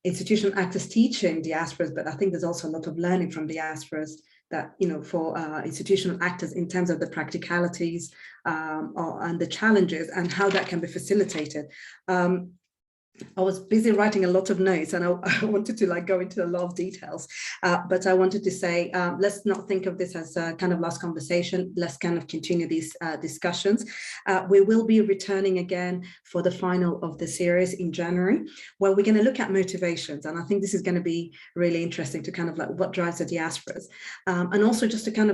institutional actors teaching diasporas, but I think there's also a lot of learning from diasporas that, for institutional actors in terms of the practicalities and the challenges and how that can be facilitated. I was busy writing a lot of notes, and I wanted to go into a lot of details, but I wanted to say, let's not think of this as a kind of last conversation. Let's kind of continue these discussions. We will be returning again for the final of the series in January, where we're going to look at motivations. And I think this is going to be really interesting to kind of what drives the diasporas. And also just to kind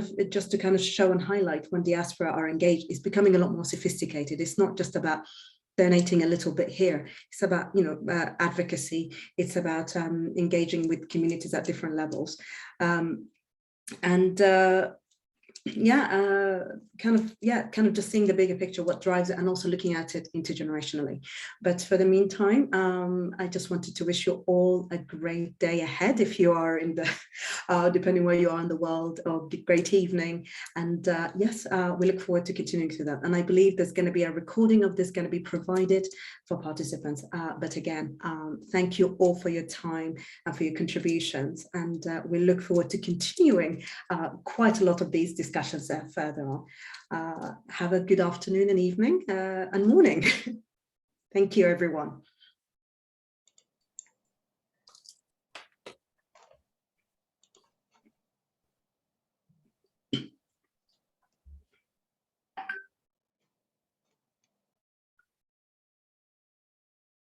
of show and highlight when diaspora are engaged, it's becoming a lot more sophisticated. It's not just about donating a little bit here. It's about, advocacy. It's about engaging with communities at different levels. Kind of just seeing the bigger picture, what drives it, and also looking at it intergenerationally. But for the meantime, I just wanted to wish you all a great day ahead if you are in the, depending where you are in the world, or great evening. And yes, we look forward to continuing to that. And I believe there's going to be a recording of this going to be provided for participants. But again, thank you all for your time and for your contributions. And we look forward to continuing quite a lot of these discussions further on. Have a good afternoon and evening and morning. Thank you, everyone.